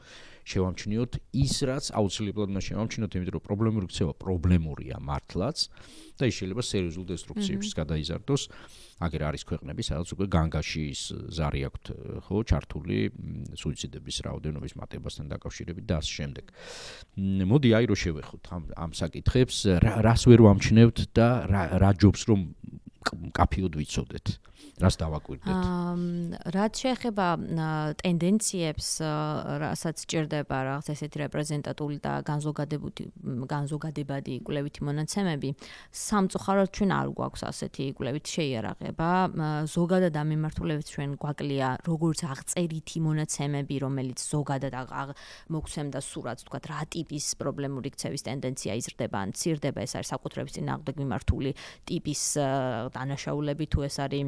შევამჩნიოთ ის რაც აუცილებლად უნდა შევამჩნიოთ იმიტომ რომ პრობლემური ქცევა პრობლემურია მართლაც და ის შეიძლება სერიოზულ დესტრუქციებში გადაიზარდოს აგერ არის ქვეყნები სადაც უკვე განგაში ის ზარი აქვთ ხო ჩართული სუიციდების რაოდენობის მატებასთან დაკავშირებით და ასე შემდეგ მოდი აი რომ შევეხოთ ამ საკითხებს რას ვერ ვამჩნევთ და რა ჯობს რომ კაფიოდ ვიცოდეთ რას დავაკვირდეთ რაც შეეხება ტენდენციებს რასაც ჭირდება რაღაც ესეთი რეპრეზენტატული და განზოგადებადი კვლევითი მონაცემები სამწუხაროდ ჩვენ არ გვაქვს ასეთი კვლევითი შეიარაღება ზოგადად ამ მიმართულებით ჩვენ გვაკლია როგორც აღწერითი მონაცემები რომელიც ზოგადად მოგცემდა სურათს თქვა რა ტიპის პრობლემური ქცევის ტენდენცია იზრდება ან მცირდება ეს არის საკუთრების წინააღმდეგ მიმართული ტიპის დანაშაულები თუ ეს არის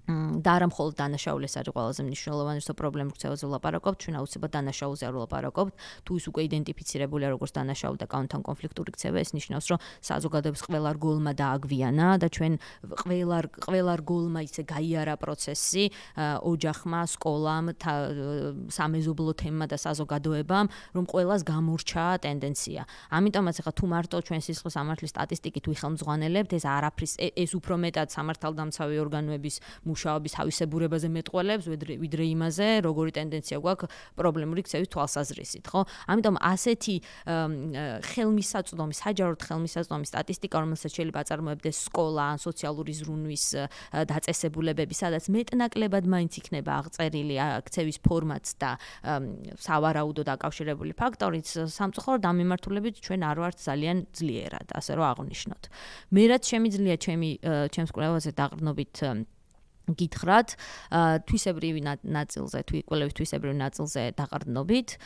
და არა მხოლოდ დანაშაული ეს არის ყველაზე მნიშვნელოვანი რომ პრობლემურ ქცევაზე ვლაპარაკობთ ჩვენ აუცილებლად დანაშაულზე არ ვლაპარაკობთ თუ ის უკვე იდენტიფიცირებულია როგორც დანაშაული და კანონთან კონფლიქტური ქცევა ეს ნიშნავს რომ საზოგადოების ყველა რგოლმა დააგვიანა და ჩვენ ყველა რგოლმა ისე გაიარა პროცესი ოჯახმა სკოლამ სამეზობლო თემმა და საზოგადოებამ რომ ყველას გამორჩა ტენდენცია ამიტომაც ახლა თუ მარტო ჩვენ სისხლის სამართლის სტატისტიკით ვიხელმძღვანელებთ ეს არაფრის ეს უფრო მეტად სამართალდამცავი ორგანოების მუშაობის თავისებურებაზე მეტყველებს ვიდრე იმაზე როგორი ტენდენცია გვაქვს პრობლემური ქცევის თვალსაზრისით ხო ამიტომ ასეთი ხელმისაწვდომი საჯაროდ ხელმისაწვდომი სტატისტიკა რომელსაც შეიძლება აწარმოებდეს სკოლა ან სოციალური ზრუნვის დაწესებულებები სადაც მეტნაკლებად მაინც იქნება აღწერილი ქცევის ფორმაც და სავარაუდო დაკავშირებული ფაქტორიც სამწუხაროდ ამ მიმართულებით ჩვენ არ ვართ ძალიან ძლიერად ასე რომ აღვნიშნოთ მე რაც შემიძლია ჩემს კვლევაზე დაყრდნობით გითხრათ თვისებრივი ნაწილზე კვლევის თვისებრივ ნაწილზე დაყრდნობით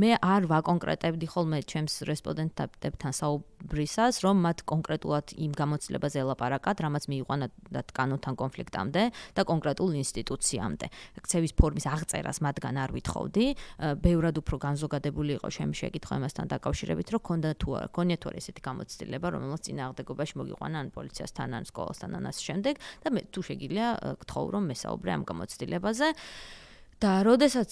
მე არ ვაკონკრეტებდი ხოლმე ჩემს რესპონდენტებთან საუბრისას რომ მათ კონკრეტულად იმ გამოცდილებაზე ელაპარაკათ რამაც მიიყვანათ კანონთან კონფლიქტამდე და კონკრეტულ ინსტიტუციამდე ქცევის ფორმის აღწერას მათგან არ ვითხოვდი ბევრად უფრო განზოგადებული იყო ჩემი შეკითხვა იმასთან დაკავშირებით რომ ქონიათ თუ არა ესეთი გამოცდილება რომელსაც წინააღმდეგობაში მოგიყვანა ან პოლიციასთან ან სკოლასთან ან ასე შემდეგ და მე თუ შეგიძლია გთხოვ რომ მესაუბრე ამ გამოცდილებაზე და როდესაც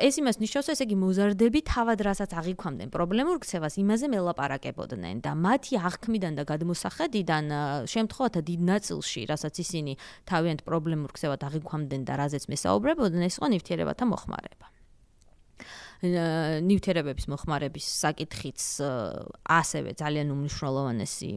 ეს იმას ნიშნავს ესე იგი მოზარდები თავად რასაც აღიქვამდნენ პრობლემურ ქცევას იმაზე მელაპარაკებოდნენ და მათი აღქმიდან და გადმოსახედიდან შემთხვევათა დიდ ნაწილში რასაც ისინი თავიანთ პრობლემურ ქცევად აღიქვამდნენ და რაზეც მესაუბრებოდნენ ეს იყო ნივთიერებათა მოხმარება ნივთიერებების მოხმარების საკითხიც ასევე ძალიან უმნიშვნელოვანესი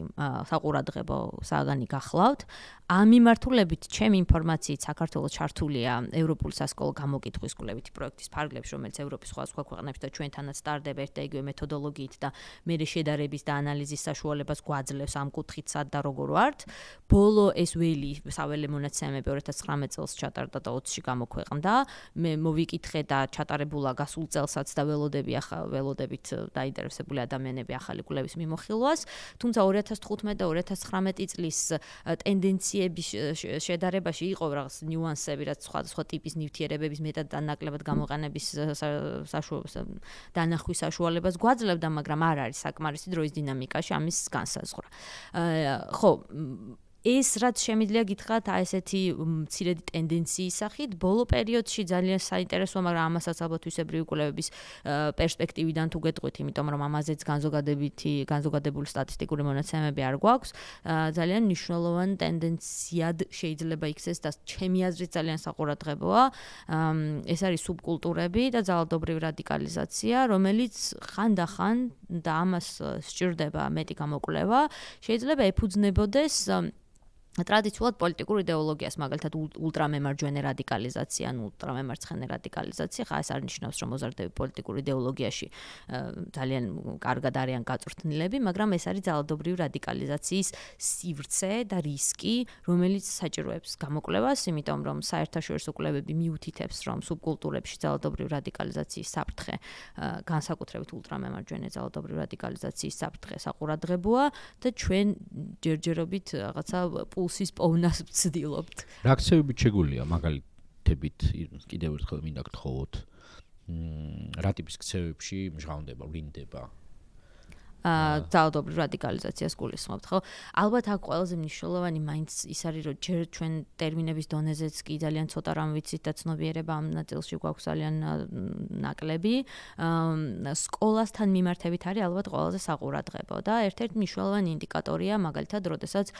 საყურადღებო საგანი გახლავთ ამ მიმართულებით ჩემი ინფორმაციით საქართველოს ჩართულია ევროპულ სასკოლო გამოკითხვის კვლევითი პროექტის ფარგლებში რომელიც ევროპის სხვა ქვეყნებში და ჩვენთანაც სტარდება ერთ და იგივე მეთოდოლოგიით და მერე შედარების და ანალიზის საშუალებას გვაძლევს ამ კუთხით სად და როგორ ვართ ბოლო ეს საველე მონაცემები 2019 წელს ჩატარდა და 20-ში გამოქვეყნდა მე მოვიკითხე და ჩატარებულა გასულ წელს რომელსაც და ველოდებით დაინტერესებული ადამიანები ახალი კვლევის მიმოხილვას, თუმცა 2015 და 2019 წლის ტენდენციების შედარებაში იყო რაღაც ნიუანსები, რაც სხვა ტიპის ნივთიერებების მეტად და ნაკლებად გამოყენების დანახვის საშუალებას გვაძლევდა, მაგრამ არ არის საკმარისი დროის დინამიკაში ამის განსაზღვრა. ხო, ეს რაც შემიძლია გითხრათ, ესეთი მცირედი ტენდენციის სახით, ბოლო პერიოდში ძალიან საინტერესოა, მაგრამ ამასაც ალბათ ვისებრივი კვლევების პერსპექტივიდან თუ გეტყვით, იმიტომ რომ ამაზეც განზოგადებული სტატისტიკური მონაცემები არ გვაქვს, ძალიან მნიშვნელოვანი ტენდენციად შეიძლება იქცეს და ჩემი აზრით ძალიან საყურადღებოა. ეს არის სუბკულტურები და ძალადობრივი რადიკალიზაცია, რომელიც ხანდახან და ამას სჭირდება მეტი გამოკვლევა, შეიძლება ეფუძნებოდეს ტრადიციულად პოლიტიკურ იდეოლოგიას, მაგალითად ულტრამემარჯვენე რადიკალიზაცია, ან ულტრამემარცხენე რადიკალიზაცია, ხა ეს არ ნიშნავს, რომ მოზარდები პოლიტიკურ იდეოლოგიაში ძალიან კარგად არიან გაწვრთნილები, მაგრამ ეს არის ძალადობრივი რადიკალიზაციის სივრცე და რისკი, რომელიც საჭიროებს გამოკვლევას, იმიტომ რომ საერთაშორისო კვლევები მიუთითებს, რომ სუბკულტურებში ძალადობრივი რადიკალიზაციის საფრთხე, განსაკუთრებით ულტრამემარჯვენე ძალადობრივი რადიკალიზაციის საფრთხე საყურადღებოა და ჩვენ ჯერჯერობით რაღაცა პულსის პოვნას ვცდილობთ. რა ქცევებით შეგვიძლია მაგალითებით კიდევ ერთხელ მინდა გთხოვოთ. რა ტიპის ქცევებში მჟღავნდება, ვლინდება? ძალადობრივ რადიკალიზაციას გულისხმობთ, ხო? ალბათ აქ ყველაზე მნიშვნელოვანი მაინც ის არის, რომ ჯერ ჩვენ ტერმინების დონეზეც კი ძალიან ცოტა რამ ვიცით და ცნობიერება ამ ნაწილში გვაქვს ძალიან ნაკლები. სკოლასთან მიმართებით არის ალბათ ყველაზე საყურადღებო და ერთ-ერთი მნიშვნელოვანი ინდიკატორია, მაგალითად, როდესაც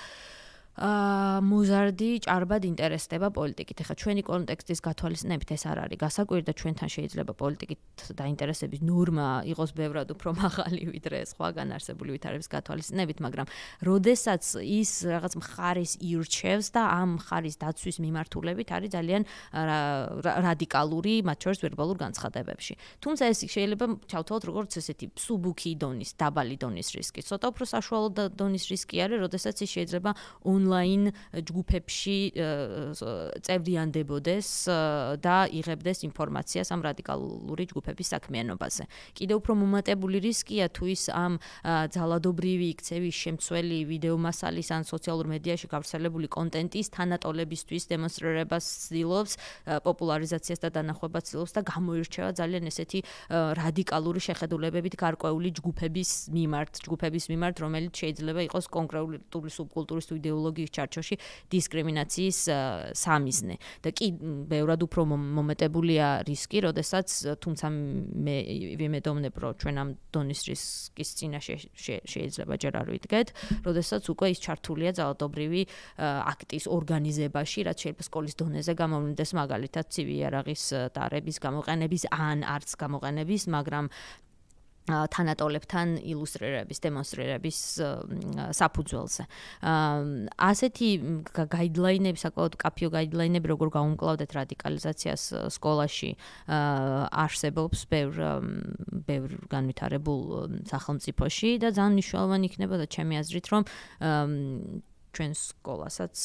მოზარდი ჭარბად ინტერესდება პოლიტიკით. ეხლა ჩვენი კონტექსტის გათვალისწინებით ეს არ არის გასაკვირი და ჩვენთან შეიძლება პოლიტიკით დაინტერესების ნორმა იყოს ბევრად უფრო მაღალი ვიდრე სხვაგან არსებული ვითარების გათვალისწინებით, მაგრამ როდესაც ის რაღაც მხარის ირჩევს და ამ მხარის დაცვის მიმართულებით არის ძალიან რადიკალური, მათ შორის ვერბალურ განცხადებებში. თუმცა ეს შეიძლება ჩავთვალოთ როგორც ესეთი მსუბუქი დონის, დაბალი დონის რისკი. ცოტა უფრო საშუალო დონის რისკი არის, როდესაც ის შეიძლება ონლაინ ჯგუფებში წევრიანდებოდეს და იღებდეს ინფორმაციას ამ რადიკალური ჯგუფების საქმიანობაზე. კიდევ უფრო მომატებული რისკია თუ ის ამ ძალადობრივი იქცევის შემცველი ვიდეო მასალის ან სოციალურ მედიაში გავრცელებული კონტენტის თანატოლებისთვის დემონსტრირებას ცდილობს, პოპულარიზაციას და დანახვებას ცდილობს და გამოირჩევა ძალიან ესეთი რადიკალური შეხედულებებით გარკვეული ჯგუფების მიმართ, რომელიც შეიძლება იყოს კონკრეტული სუბკულტურის თუ იდეოლოგიის ჩარჩოში დისკრიმინაციის სამიზნე. და კი ბევრად უფრო მომეტებულია რისკი, როდესაც თუმცა მე ვიმედოვნებ, რომ ჩვენ ამ დონის რისკის წინაშე შეიძლება ჯერ არ ვიდგეთ, როდესაც უკვე ის ჩართულია ძალადობრივი აქტის ორგანიზებაში, რაც შეიძლება სკოლის დონეზე გამოვლინდეს, მაგალითად ცივი იარაღის დარების გამოყენების ან არც გამოყენების, მაგრამ თანატოლებთან ილუსტრირების, დემონსტრირების საფუძველზე. ასეთი გაიდლაინები, საკმაოდ კაფიო გაიდლაინები, როგორ გაუმკლავდეთ რადიკალიზაციას სკოლაში, არსებობს ბევრ განვითარებულ სახელმწიფოში და ძალიან მნიშვნელოვანი იქნება და ჩემი აზრით, რომ ჩვენ სკოლასაც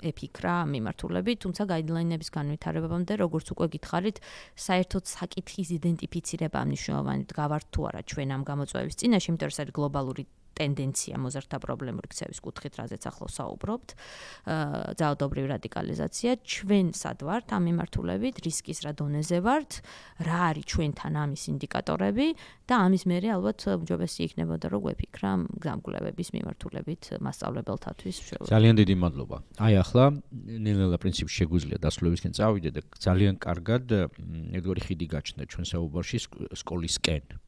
ეფიქრა მიმართულებით, თუმცა გაიდლაინების განვითარებამდე, როგორც უკვე გითხარით, საერთოდ საკითხის იდენტიფიცირება მნიშვნელოვანი გავართ თუ არა ჩვენ ამ გამოწვევის წინაშე, იმიტომ რომ ეს არის გლობალური ტენდენცია მოზარდთა პრობლემური ქცევის კუთხით, რაზეც ახლა ვსაუბრობთ, ძალადობრივი რადიკალიზაცია, ჩვენ სად ვართ ამ მიმართულებით, რისკის რა დონეზე ვართ, რა არის ჩვენთან ამის ინდიკატორები და ამის მერე ალბათ უმჯობესი იქნებოდა, რომ გვეფიქრა გამკვლევების მიმართულებით მასწავლებელთათვის. ძალიან დიდი მადლობა. აი ახლა ნელ-ნელა პრინციპში შეგვიძლია დასრულებისკენ წავიდე და ძალიან კარგად ერთგვარი ხიდი გაჩნდა ჩვენ საუბარში სკოლისკენ.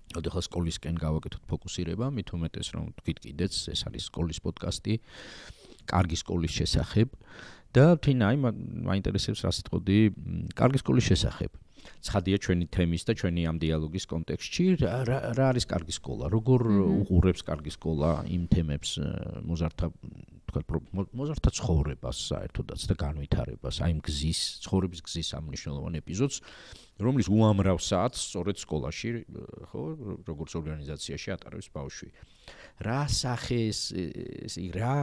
ოდესღაც სკოლისკენ გავაკეთოთ ფოკუსირება, მით უმეტეს რომ თქვით კიდეც ეს არის სკოლის პოდკასტი, კარგი სკოლის შესახებ და თინა აი მაინტერესებს რა სიტყვოდი კარგი სკოლის შესახებ. ცხადია ჩვენი თემის და ჩვენი ამ დიალოგის კონტექსტში რა არის კარგი სკოლა, როგორ უყურებს კარგი სკოლა იმ თემებს მოზარდთა ცხოვრებას საერთოდაც და განვითარებას, აი იმ გზის, ცხოვრების გზის ამ მნიშვნელოვან ეპიზოდს, რომლის უამრავ საათს სწორედ სკოლაში, ხო, როგორც ორგანიზაციაში ატარებს ბავშვი. რა სახეს რა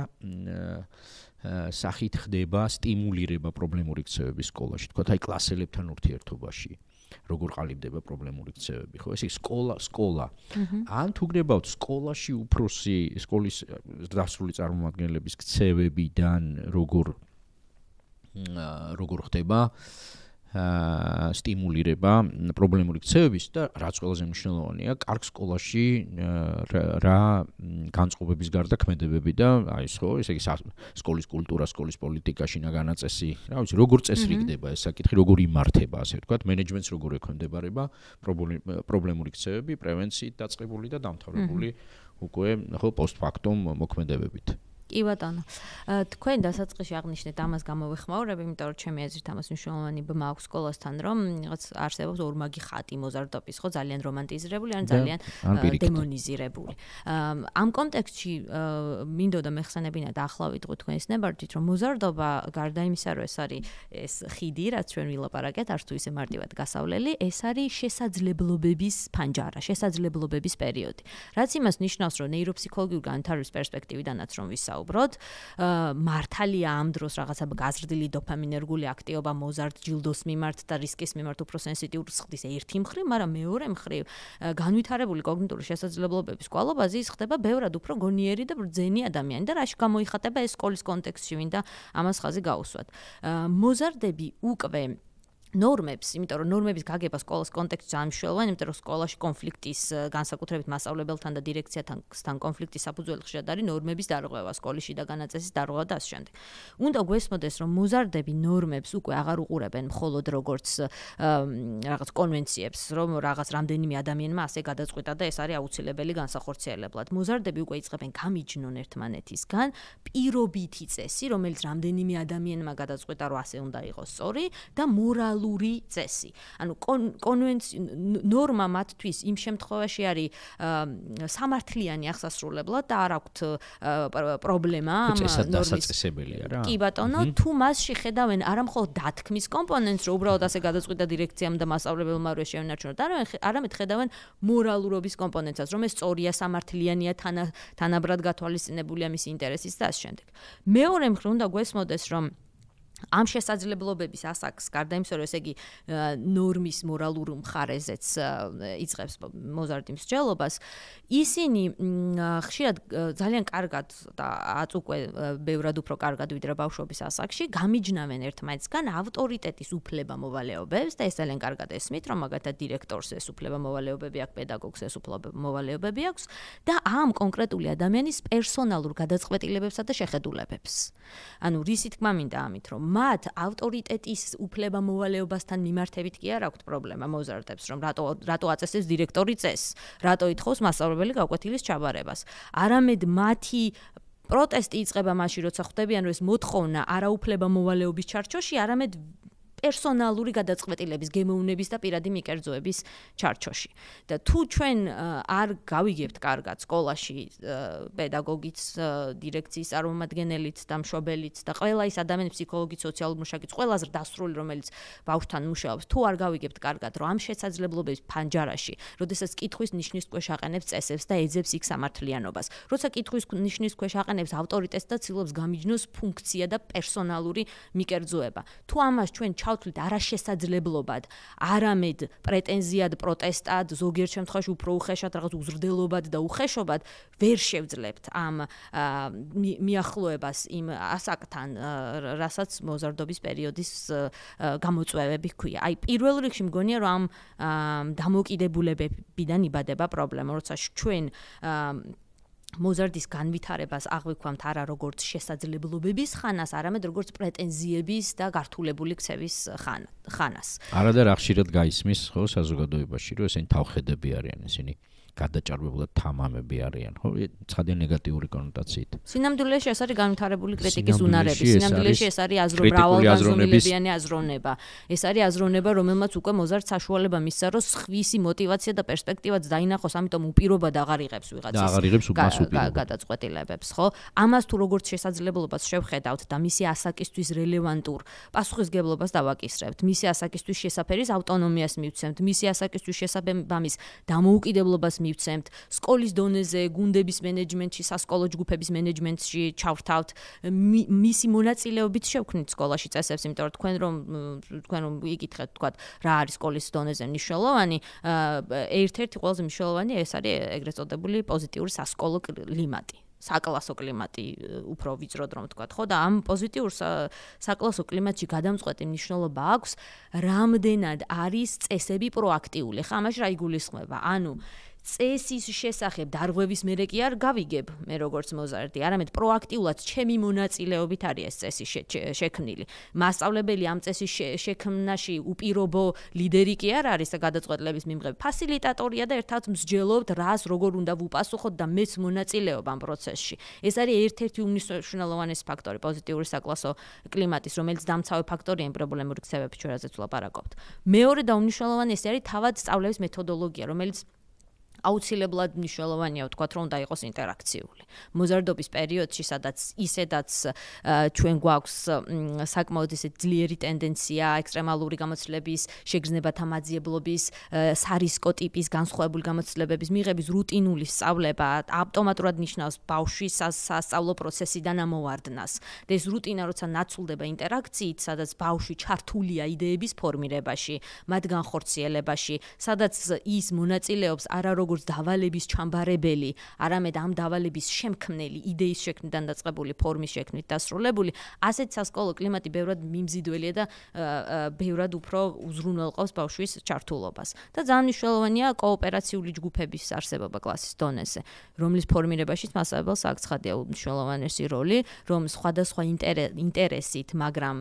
სახით ხდება სტიმულირება პრობლემური ქცევების სკოლაში, თქვათ აი კლასელებთან ურთიერთობაში. როგორ ყალიბდება პრობლემური ქცევები, ხო? ესე სკოლა. ან თუ გნებავთ სკოლაში უფროსი სკოლის დასრული წარმომადგენლების ქცევებიდან როგორ ხდება სტიმულირება პრობლემური ქცევების და რაც ყველაზე მნიშვნელოვანია, კარგ სკოლაში რა განწყობების გარდა ქმედებები და ესე იგი სკოლის კულტურა, სკოლის პოლიტიკა, შინაგანაწესი, რა ვიცი, როგორ წესრიგდება ეს საკითხი, როგორ იმართება, ასე ვთქვათ, მენეჯმენტს როგორ ექვემდებარება პრობლემური ქცევები, პრევენციით დაწყებული და დამთავრებული უკვე ხო პოსტფაქტუმ მოქმედებებით. კი ბატონო. თქვენ დასაწყისში აღნიშნეთ ამას გამოვეხმაურებ, იმიტომ რომ ჩემი აზრით ამას მნიშვნელოვანი ბმა აქვს სკოლასთან, რომ რაღაც არსებობს ორმაგი ხატი მოზარდობის, ხო, ძალიან რომანტიზირებული, ან ძალიან დემონიზირებული. ამ კონტექსტში მინდოდა მეხსენებინა და ახლა ვიტყვი თქვენს ნებართვით, რომ მოზარდობა გარდა იმისა, რომ ეს არის ეს ხიდი, რაც ჩვენ ვილაპარაკეთ, არც თუ ისე მარტივად გასავლელი, ეს არის შესაძლებლობების ფანჯარა, შესაძლებლობების პერიოდი. რაც იმას ნიშნავს, რომ ნეიროფსიქოლოგიური განვითარების პერსპექტივიდანაც რომ ვისაუბროთ, მართალია ამ დროს რაღაცა გაზრდილი დოფამინერგული აქტივობა მოზარდ ჯილდოს მიმართ და რისკის მიმართ უფრო სენსიტიურს ხდის ერთი მხრივ, მაგრამ მეორე მხრივ განვითარებული კოგნიტური შესაძლებლობების კვალობაზე ის ხდება ბევრად უფრო გონიერი და ბრძენი ადამიანი და რაში გამოიხატება ეს სკოლის კონტექსტში, ვინდა ამას ხაზი გაუსვათ. მოზარდები უკვე ნორმებს, იმიტომ რომ ნორმების გაგება სკოლის კონტექსტში ამშვენია, იმიტომ რომ სკოლაში კონფლიქტის განსაკუთრებით მასწავლებელთან და დირექციასთან კონფლიქტის საფუძველი ხშირად არის ნორმების დარღვევა, სკოლის შიდა განაწესის დარღვევა და ასე შემდეგ. უნდა გვესმოდეს, რომ მოზარდები ნორმებს უკვე აღარ უყურებენ მხოლოდ როგორც რაღაც კონვენციებს, რომ რაღაც რამდენიმე ადამიანმა ასე გადაწყვიტა და ეს არის აუცილებელი განსახორციელებლად. მოზარდები უკვე იწყებენ გამიჯნონ ერთმანეთისგან პირობითი წესი, რომელიც რამდენიმე ადამიანმა გადაწყვიტა, რომ ასე უნდა იყოს სწორი და მორალური წესი. ანუ ნორმა მათთვის იმ შემთხვევაში არის სამართლიანი აღსასრულებლად და არ აქვთ პრობლემა ამ ნორმის დასაწესებელია რა. კი ბატონო, თუ მასში ხედავენ არა მხოლოდ დათქმის კომპონენტს, რომ უბრალოდ ასე გადაწყვიტა დირექციამ და მასწავლებელმა რო შეენარჩუნოთ, არამედ ხედავენ მორალურობის კომპონენტსაც, რომ ეს სწორია, სამართლიანია, თანაბრად გათვალისწინებულია მისი ინტერესის და ასე შემდეგ. მეორე მხრივ უნდა გვესმოდეს, რომ ამ შესაძლებლობების ასაკს გარდა იმისა, რომ ესე იგი ნორმის მორალურ მხარეზეც იწყებს მოზარდი მსჯელობას, ისინი ხშირად ძალიან კარგად და აწუკვე ბევრად უფრო კარგად ვიდრე ბავშვობის ასაკში გამიჯნავენ ერთმანეთსგან ავტორიტეტის უფლება-მოვალეობებს და ეს ძალიან კარგად ესმით, რომ მაგათად დირექტორს ეს უფლება-მოვალეობები აქვს, პედაგოგს ეს უფლება-მოვალეობები აქვს და ამ კონკრეტული ადამიანის პერსონალურ გადაწყვეტილებებსა და შეხედულებებს. ანუ რისი თქმა მინდა ამით, რომ მათ ავტორიტეტის უფლება-მოვალეობასთან მიმართებით კი არ აქვთ პრობლემა მოზარდებს, რომ რატო აწესებს დირექტორი წესს, რატო ითხოვს მასწავლებელი გაკვეთილის ჩაბარებას. არამედ მათი პროტესტი იწყება მაშინ, როცა ხვდებიან, რომ ეს მოთხოვნა არა უფლება-მოვალეობის ჩარჩოში, არამედ პერსონალური გადაწყვეტილების, გემოვნების და პირადი მიკერძოების ჩარჩოში. და თუ ჩვენ არ გავიგებთ კარგად სკოლაში პედაგოგიც, დირექციის წარმომადგენელიც და მშობელიც და ყველა ის ადამიანი, ფსიქოლოგი, სოციალური მუშაკიც, ყველაზე დასრული, რომელიც ბავშვთან მუშაობს, თუ არ გავიგებთ კარგად, რომ ამ შესაძლებლობების ფანჯარაში, როდესაც კითხვის ნიშნის ქვეშ აყენებს წესებს და ეძებს იქ სამართლიანობას, როცა კითხვის ნიშნის ქვეშ აყენებს ავტორიტეტს და ცდილობს გამიჯნოს ფუნქცია და პერსონალური მიკერძოება. თუ ამას ჩვენ ჩავთვლით არაშესაძლებლობად, არამედ პრეტენზიად, პროტესტად, ზოგიერთ შემთხვევაში უფრო უხეშად, რაღაც უზრდელობად და უხეშობად ვერ შევძლებთ ამ მიახლოებას იმ ასაკთან, რასაც მოზარდობის პერიოდის გამოწვევები ჰქვია. აი, პირველ რიგში მგონია, რომ ამ დამოკიდებულებებიდან იბადება პრობლემა, როცა ჩვენ მოზარდის განვითარებას აღვიქვამთ არა როგორც შესაძლებლობების ხანას, არამედ როგორც პრეტენზიების და გართულებული ქცევის ხანას. არა და რა ხშირად გაისმის ხო საზოგადოებაში, რომ ესენი თავხედები არიან, ესენი გადაჭარბებულად თამამები არიან, ხო? ცხადია ნეგატიური კონოტაციით. სინამდვილეში ეს არის განვითარებული კრიტიკის უნარები, სინამდვილეში ეს არის მრავალგანზომილებიანი აზროვნება. ეს არის აზროვნება, რომელმაც უკვე მოზარდს საშუალება მისცა, რომ სხვისი მოტივაცია და პერსპექტივაც დაინახოს, ამიტომ უპირობად აღარ იღებს ვიღაცის გადაწყვეტილებებს, ხო? ამას თუ როგორც შესაძლებლობას შევხედავთ და მისი ასაკისთვის რელევანტურ პასუხისგებლობას დავაკისრებთ, მისი ასაკისთვის შესაფერის ავტონომიას მივცემთ, მისი ასაკისთვის შესაბამის დამოუკიდებლობას მივცემთ, სკოლის დონეზე, გუნდების მენეჯმენტში, სასკოლო ჯგუფების მენეჯმენტში ჩავრთავთ, მისი მონაწილეობით შევქმნით სკოლაში წესებს, იმიტომ რომ თქვენ რომ იკითხეთ, თქვათ, რა არის სკოლის დონეზე მნიშვნელოვანი, ერთ-ერთი ყველაზე მნიშვნელოვანი ეს არის ეგრეთ წოდებული პოზიტიური სასკოლო კლიმატი. საკლასო კლიმატი უფრო ვიწროდ რომ ვთქვათ, ხო და ამ პოზიტიურ საკლასო კლიმატში გადამწყვეტი მნიშვნელობა აქვს, რამდენად არის წესები პროაქტიული. ხა ამაში რა იგულისხმება? ანუ წესის შესახებ დარღვევის მერე კი არ გავიგებ მე როგორც მოზარდი, არამედ პროაქტიულად ჩემი მონაწილეობით არის ეს წესი შექმნილი. მასწავლებელი ამ წესის შექმნაში უპირობო ლიდერი კი არ არის და გადაწყვეტილების მიმღები. ფასილიტატორია და ერთად მსჯელობთ, რას როგორ უნდა ვუპასუხოთ და მეც მონაწილეობ ამ პროცესში. ეს არის ერთ-ერთი უმნიშვნელოვანესი ფაქტორი პოზიტიური საკლასო კლიმატის, რომელიც დამცავი ფაქტორია იმ პრობლემური ქცევების ჩვენ რაზეც ვლაპარაკობთ. მეორე და უმნიშვნელოვანესი არის თავად სწავლების მეთოდოლოგია, რომელიც აუცილებლად მნიშვნელოვანია ვთქვათ, რომ უნდა იყოს ინტერაქციული. მოზარდობის პერიოდში, სადაც ისედაც ჩვენ გვაქვს საკმაოდ ისე ძლიერი ტენდენცია ექსტრემალური გამოცდილების, შეგრძნებათა მაძიებლობის, სარისკო ტიპის განსხვავებული გამოცდილებების მიღების რუტინული სწავლება ავტომატურად ნიშნავს ბავშვის სასწავლო პროცესიდან ამოვარდნას. და ეს რუტინა როცა ნაცვლდება ინტერაქციით, სადაც ბავშვი ჩართულია იდეების ფორმირებაში, მათ განხორციელებაში, სადაც ის მონაწილეობს არა როგორც დავალების ჩამბარებელი, არამედ ამ დავალების შემქმნელი, იდეის შექმნიდან დაწყებული, ფორმის შექმნით დასრულებული, ასეთ სასკოლო კლიმატი ბევრად მიმზიდველია და ბევრად უფრო უზრუნველყოფს ბავშვის ჩართულობას. და ძალიან მნიშვნელოვანია კოოპერაციული ჯგუფების არსებობა კლასის დონეზე, რომლის ფორმირებაშიც მასწავლებელს აქვს ცხადია მნიშვნელოვანესი როლი, რომ სხვადასხვა ინტერესით, მაგრამ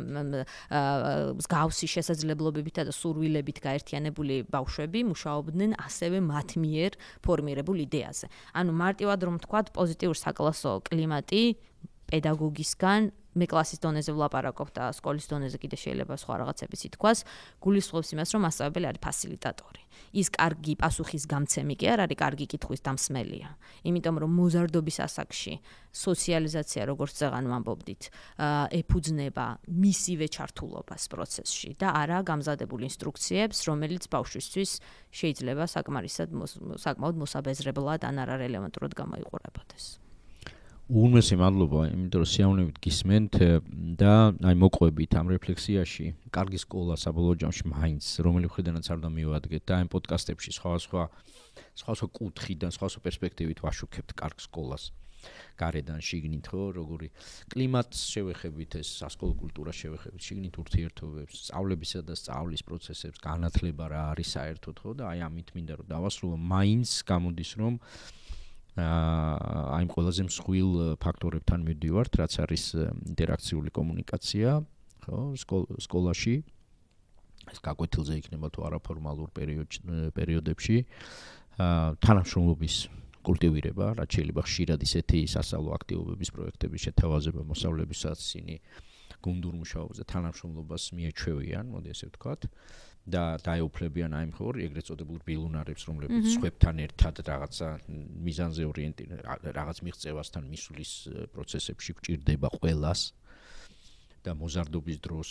მსგავსი შესაძლებლობებითა და სურვილებით გაერთიანებული ბავშვები მუშაობდნენ ასევე მათ მიერ ფორმირებულ იდეაზე. ანუ მარტივად რომ ვთქვათ, პოზიტიური საკლასო კლიმატი პედაგოგისგან მე კლასის დონეზე ვლაპარაკობ და სკოლის დონეზე კიდე შეიძლება სხვა რაღაცებიც ითქვას, გულისხმობს იმას, რომ მასწავლებელი არის ფასილიტატორი. ის კარგი პასუხის გამცემი კი არ არის, კარგი კითხვის დამსმელია. იმიტომ რომ მოზარდობის ასაკში სოციალიზაცია, როგორც წეგან ვამბობდით, ეფუძნება მისივე ჩართულობას პროცესში და არა გამზადებულ ინსტრუქციებს, რომელიც ბავშვისთვის შეიძლება საკმაოდ მოსაბეზრებლად ან არარელევანტურად გამოიყურებოდეს. უმეტესი მადლობა, იმიტომ რომ სიამოვნებით გისმენთ და აი მოყვებით ამ რეფლექსიაში, კარგი სკოლა საბოლოო ჯამში მაინც, რომელი მხრიდანაც არ უნდა მივადგეთ და ამ პოდკასტებში სხვადასხვა კუთხიდან, სხვადასხვა პერსპექტივით ვაშუქებთ კარგ სკოლას. გარედან შიგნით ხო, როგორი კლიმატს შევეხებით, ეს სასკოლო კულტურას შევეხებით, შიგნით ურთიერთობებს, სწავლებისა და სწავლის პროცესებს, განათლება რა არის საერთოდ ხო და აი ამით მინდა რომ დავასრულო, მაინც გამოდის რომ აი ყველაზე მსხვილ ფაქტორებთან მივდივართ, რაც არის ინტერაქციული კომუნიკაცია, ხო, სკოლაში. ეს გაკვეთილზე იქნება თუ არაფორმალურ პერიოდებში, თანამშრომლობის კულტივირება, რაც შეიძლება ხშირად ისეთი სასწავლო აქტივობების პროექტების შეთავაზება მოსწავლეებისაც ისინი გუნდურ მუშაობაზე თანამშრომლობას მიეჩვევიან, მოდი ესე ვთქვათ. და დაეუფლებიან აი მხოლოდ ეგრეთ წოდებულ ბილუნარებს, რომლებიც სხვებთან ერთად რაღაცა მიზანზე რაღაც მიღწევასთან მისვლის პროცესებში გვჭირდება ყველას და მოზარდობის დროს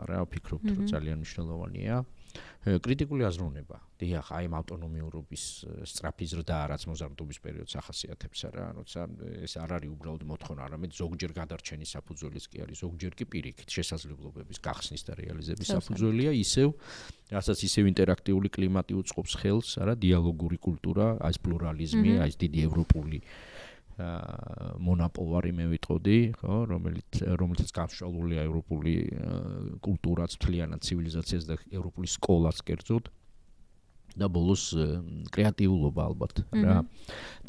რა ვფიქრობთ, რომ ძალიან მნიშვნელოვანია. კრიტიკული აზროვნება. დიახ, აი ამ ავტონომიურობის სწრაფი ზრდა, რაც მოზარდობის პერიოდს ახასიათებს, რა, როცა ეს არ არის უბრალოდ მოთხოვნა, არამედ ზოგჯერ გადარჩენის საფუძველიც კი არის, ზოგჯერ კი პირიქით შესაძლებლობების გახსნის და რეალიზების საფუძველია, რასაც ისევ ინტერაქტიული კლიმატი უწყობს ხელს, რა, დიალოგური კულტურა, აი ეს პლურალიზმი, აი ეს დიდი ევროპული მონაპოვარი მე ვიტყოდი, ხო, რომელიც განსხვავებულია ევროპული კულტურაც, მთლიანად ცივილიზაციას და ევროპული სკოლას კერძოდ და ბოლოს კრეატიულობა ალბათ, რა,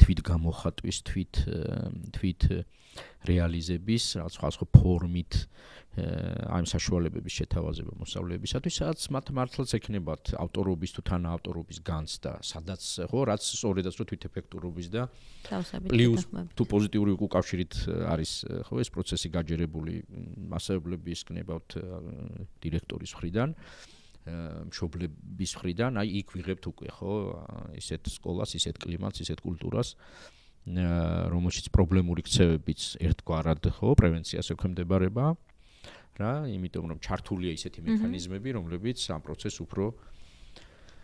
თვით გამოხატვის, თვით რეალიზების, რაღაც სხვა ფორმით აი საშუალებების შეთავაზება მოსწავლეებისათვის, სადაც მათ მართლაც ექნებათ ავტორობის თუ თანაავტორობის განცდა, სადაც ხო, რაც სწორედაც რო თვითეფექტურობის და პლუს თუ პოზიტიური უკავშირით არის ხო ეს პროცესი გაჯერებული მასწავლებლების იქნებათ დირექტორის მხრიდან, მშობლების მხრიდან, აი იქ ვიღებთ უკვე ხო ისეთ სკოლას, ისეთ კლიმატს, ისეთ კულტურას, რომელშიც პრობლემური ქცევებიც ერთგვარად ხო პრევენციას ექვემდებარება. რა, იმიტომ რომ ჩართულია ისეთი მექანიზმები, რომლებიც ამ პროცესს უფრო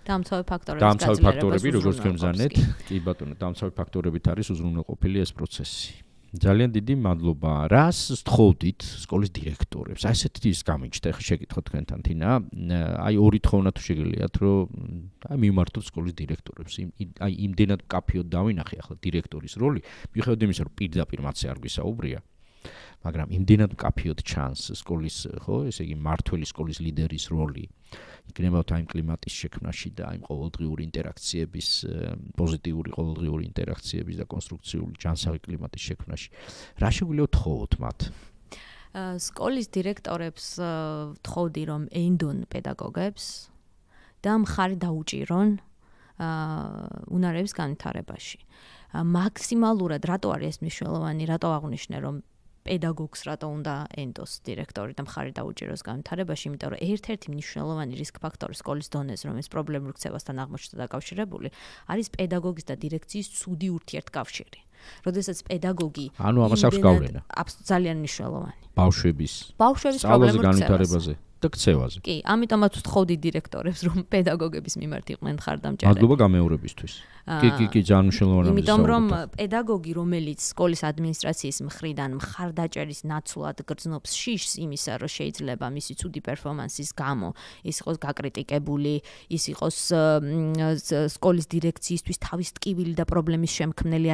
დამცავი ფაქტორები, როგორც გემზანეთ, კი ბატონო, დამცავი ფაქტორებით არის უზრუნველყოფილი ეს პროცესი. ძალიან დიდი მადლობა. რას თხოვდით სკოლის დირექტორებს? აი ესეთი ის გამიჩნდა, ხა შეკითხოთ თქვენთან თინა. აი ორი თხოვნა თუ შეგიძლიათ, რომ აი მიმართოთ სკოლის დირექტორებს. აი იმდენად კაფეოდ დავინახე ახლა დირექტორის როლი, მიუხედავად იმისა, რომ პირდაპირ მათზე არ გვისაუბრია. მაგრამ იმდენად კაფეოდ ჩანს სკოლის, ხო, ესე იგი მართველი სკოლის ლიდერის როლი. იქნება აი კლიმატის შექმნაში და აი ყოველდღიური ინტერაქციების, პოზიტიური ყოველდღიური ინტერაქციების და კონსტრუქციული ჯანსაღი კლიმატის შექმნაში. რა შეგვიძლია თხოვოთ მათ? სკოლის დირექტორებს თხოვდი, რომ ენდონ პედაგოგებს და მხარი დაუჭირონ უნარების განვითარებაში. მაქსიმალურად რატო არის ეს მნიშვნელოვანი, რატო აღვნიშნე, რომ პედაგოგს რატო უნდა ენდოს დირექტორი და მხარი დაუჭიროს განვითარებაში, იმიტომ რომ ერთ-ერთი მნიშვნელოვანი რისკ ფაქტორი სკოლის დონეზე, რომელიც პრობლემურ ქცევასთან აღმოჩნდა დაკავშირებული, არის პედაგოგის და დირექციის ცუდი ურთიერთკავშირი. როდესაც პედაგოგი ანუ ამას აქვს გავლენა. ძალიან მნიშვნელოვანი. ბავშვების პრობლემურ განვითარებაზე და ქცევაზე. კი, ამიტომაც ვთხოვდი დირექტორებს, რომ პედაგოგების მიმართ იყვნენ მხარდამჭერები. მადლობა გამეორებისთვის. კი, ძალიან მნიშვნელოვანია. იმიტომ რომ პედაგოგი, რომელიც სკოლის ადმინისტრაციის მხრიდან მხარდაჭერის ნაცვლად გრძნობს შიშს იმისა, რომ შეიძლება მისი ცუდი პერფორმანსის გამო ის იყოს გაკრიტიკებული, ის იყოს სკოლის დირექციისთვის თავის ტკივილი და პრობლემის შემქმნელი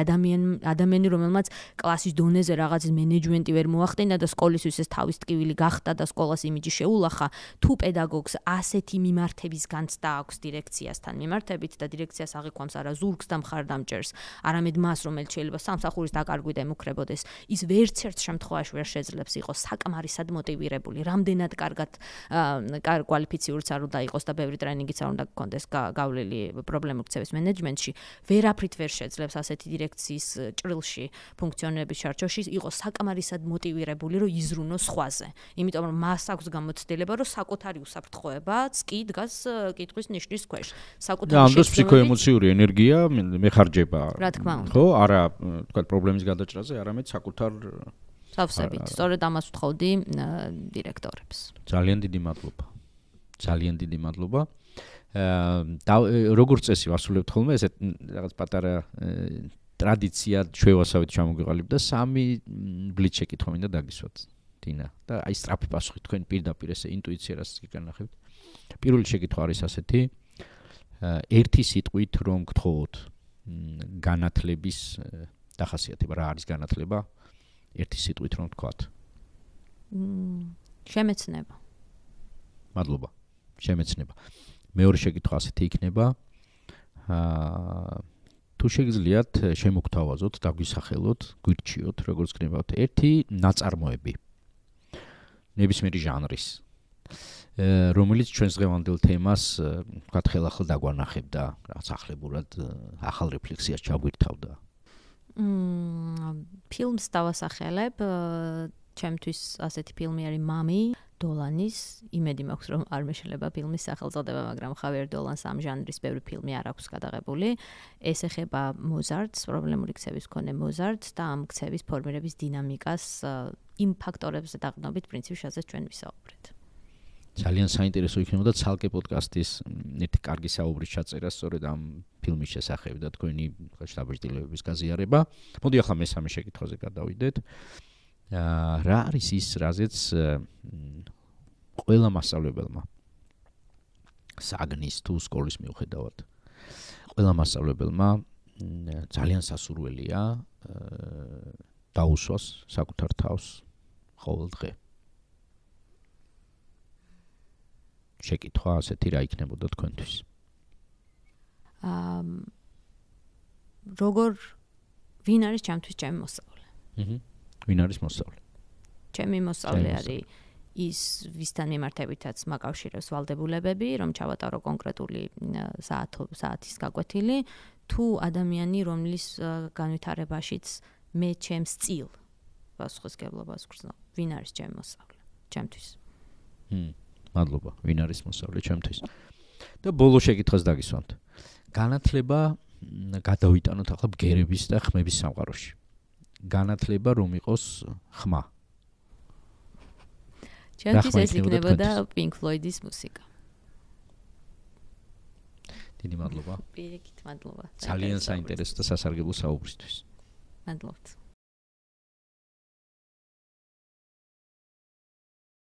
ადამიანი, რომელმაც კლასის დონეზე რაღაცის მენეჯმენტი ვერ მოახდინა და სკოლისთვის ეს თავის ტკივილი გახდა და სკოლას იმიჯი შეულახა, თუ პედაგოგს ასეთი მიმართების განცდა აქვს დირექციასთან მიმართებით და დირექციას აღიქვამს არა ზურგს და მხარდამჭერს, არამედ მას, რომელიც შეიძლება სამსახურის დაკარგვით ემუქრებოდეს, ის ვერც ერთ შემთხვევაში ვერ შეძლებს იყოს საკმარისად მოტივირებული, რამდენად კარგად კვალიფიციურიც არ უნდა იყოს და ბევრი ტრენინგიც არ უნდა გქონდეს გავლილი პრობლემურ ქცევის მენეჯმენტში, ვერაფრით ვერ შეძლებს ასეთი დირექციის ჭრილში ფუნქციონირების ჩარჩოში იყოს საკმარისად მოტივირებული, რომ იზრუნოს სხვაზე. იმიტომ რომ მას აქვს გამოცდილება, რომ საკუთარი უსაფრთხოებაც კი დგას კითხვის ნიშნის ქვეშ. და ამ დროს ფსიქოემოციური ენერგია მეხარჯება. რა თქმა უნდა. ხო, არა, თქვა პრობლემის გადაჭრაზე, არამედ საკუთარ სავსებით. სწორედ ამას ვთხოვდი დირექტორებს. ძალიან დიდი მადლობა. ძალიან დიდი მადლობა. და როგორც წესი ვასრულებთ ხოლმე ესეთ რაღაც პატარა ტრადიცია ჩვევასავით ჩამოგვიყალიბდა და 3 ბლიც შეკითხვა მინდა დაგისვათ. თინა და აი სწრაფი პასუხი თქვენ პირდაპირ ესე ინტუიცია რას გიგანახებთ. პირველი შეკითხვა არის ასეთი: ერთი სიტყვით რომ გთხოვოთ განათლების დახასიათება, რა არის განათლება? ერთი სიტყვით რომ თქვათ. შემეცნება. მადლობა. შემეცნება. მეორე შეკითხვა ასეთი იქნება: თუ შეგიძლიათ შემოგთავაზოთ და გვისახელოთ, გვირჩიოთ, როგორც გნებავთ, ერთი ნაწარმოები ნებისმიერი ჟანრის, რომელიც ჩვენს დღევანდელ თემას ვთქვათ ხელახლა დაგვანახებდა, რაღაც ახლებურად ახალ რეფლექსიას ჩაგვირთავდა. ფილმს დავასახელებ, ჩემთვის ასეთი ფილმი არის მამი დოლანის, იმედი მაქვს რომ არ მეშლება ფილმის სახელწოდება, მაგრამ ხავიერ დოლანს ამ ჟანრის ბევრი ფილმი არ აქვს გადაღებული. ეს ეხება მოზარტს, პრობლემური ქცევის მქონე მოზარტს და ამ ქცევის ფორმირების დინამიკას იმ ფაქტორებზე დაყრდნობით პრინციპში, სადაც ჩვენ ვისაუბრეთ. ძალიან საინტერესო იქნებოდა ცალკე პოდკასტის ერთი კარგი საუბრის ჩაწერა სწორედ ამ ფილმის შესახებ და თქვენი შთაბეჭდილებების გაზიარება. მოდი ახლა მესამე შეკითხვაზე გადავიდეთ. რა არის ის, რაზეც ყველა მასწავლებელმა საგნის თუ სკოლის მიუხედავად ყველა მასწავლებელმა ძალიან სასურველია დაუსვას საკუთარ თავს ყოველ დღე. შეკითხვა ასეთი რა იქნებოდა თქვენთვის? ვინ არის ჩემთვის ჩემი მოსწავლე? ვინ არის მოსწავლე? ჩემი მოსწავლე არის ის, ვისთან მიმართებითაც მაკავშირებს ვალდებულებები, რომ ჩავატარო კონკრეტული საათის გაკვეთილი, თუ ადამიანი, რომლის განვითარებაშიც მე ჩემს წილ პასუხისმგებლობას ვგრძნობ. ვინ არის ჩემი მოსწავლე? ჩემთვის. მადლობა. ვინ არის მოსწავლე ჩემთვის? და ბოლო შეკითხვას დაგისვამთ. განათლება გადავიტანოთ ახლა ბგერების და ხმების სამყაროში. განათლება რომ იყოს ხმა. ჩემთვის ეს იქნებოდა Pink Floyd-ის მუსიკა. დიდი მადლობა. პირიქით მადლობა. ძალიან საინტერესო და სასარგებლო საუბრისთვის. მადლობთ.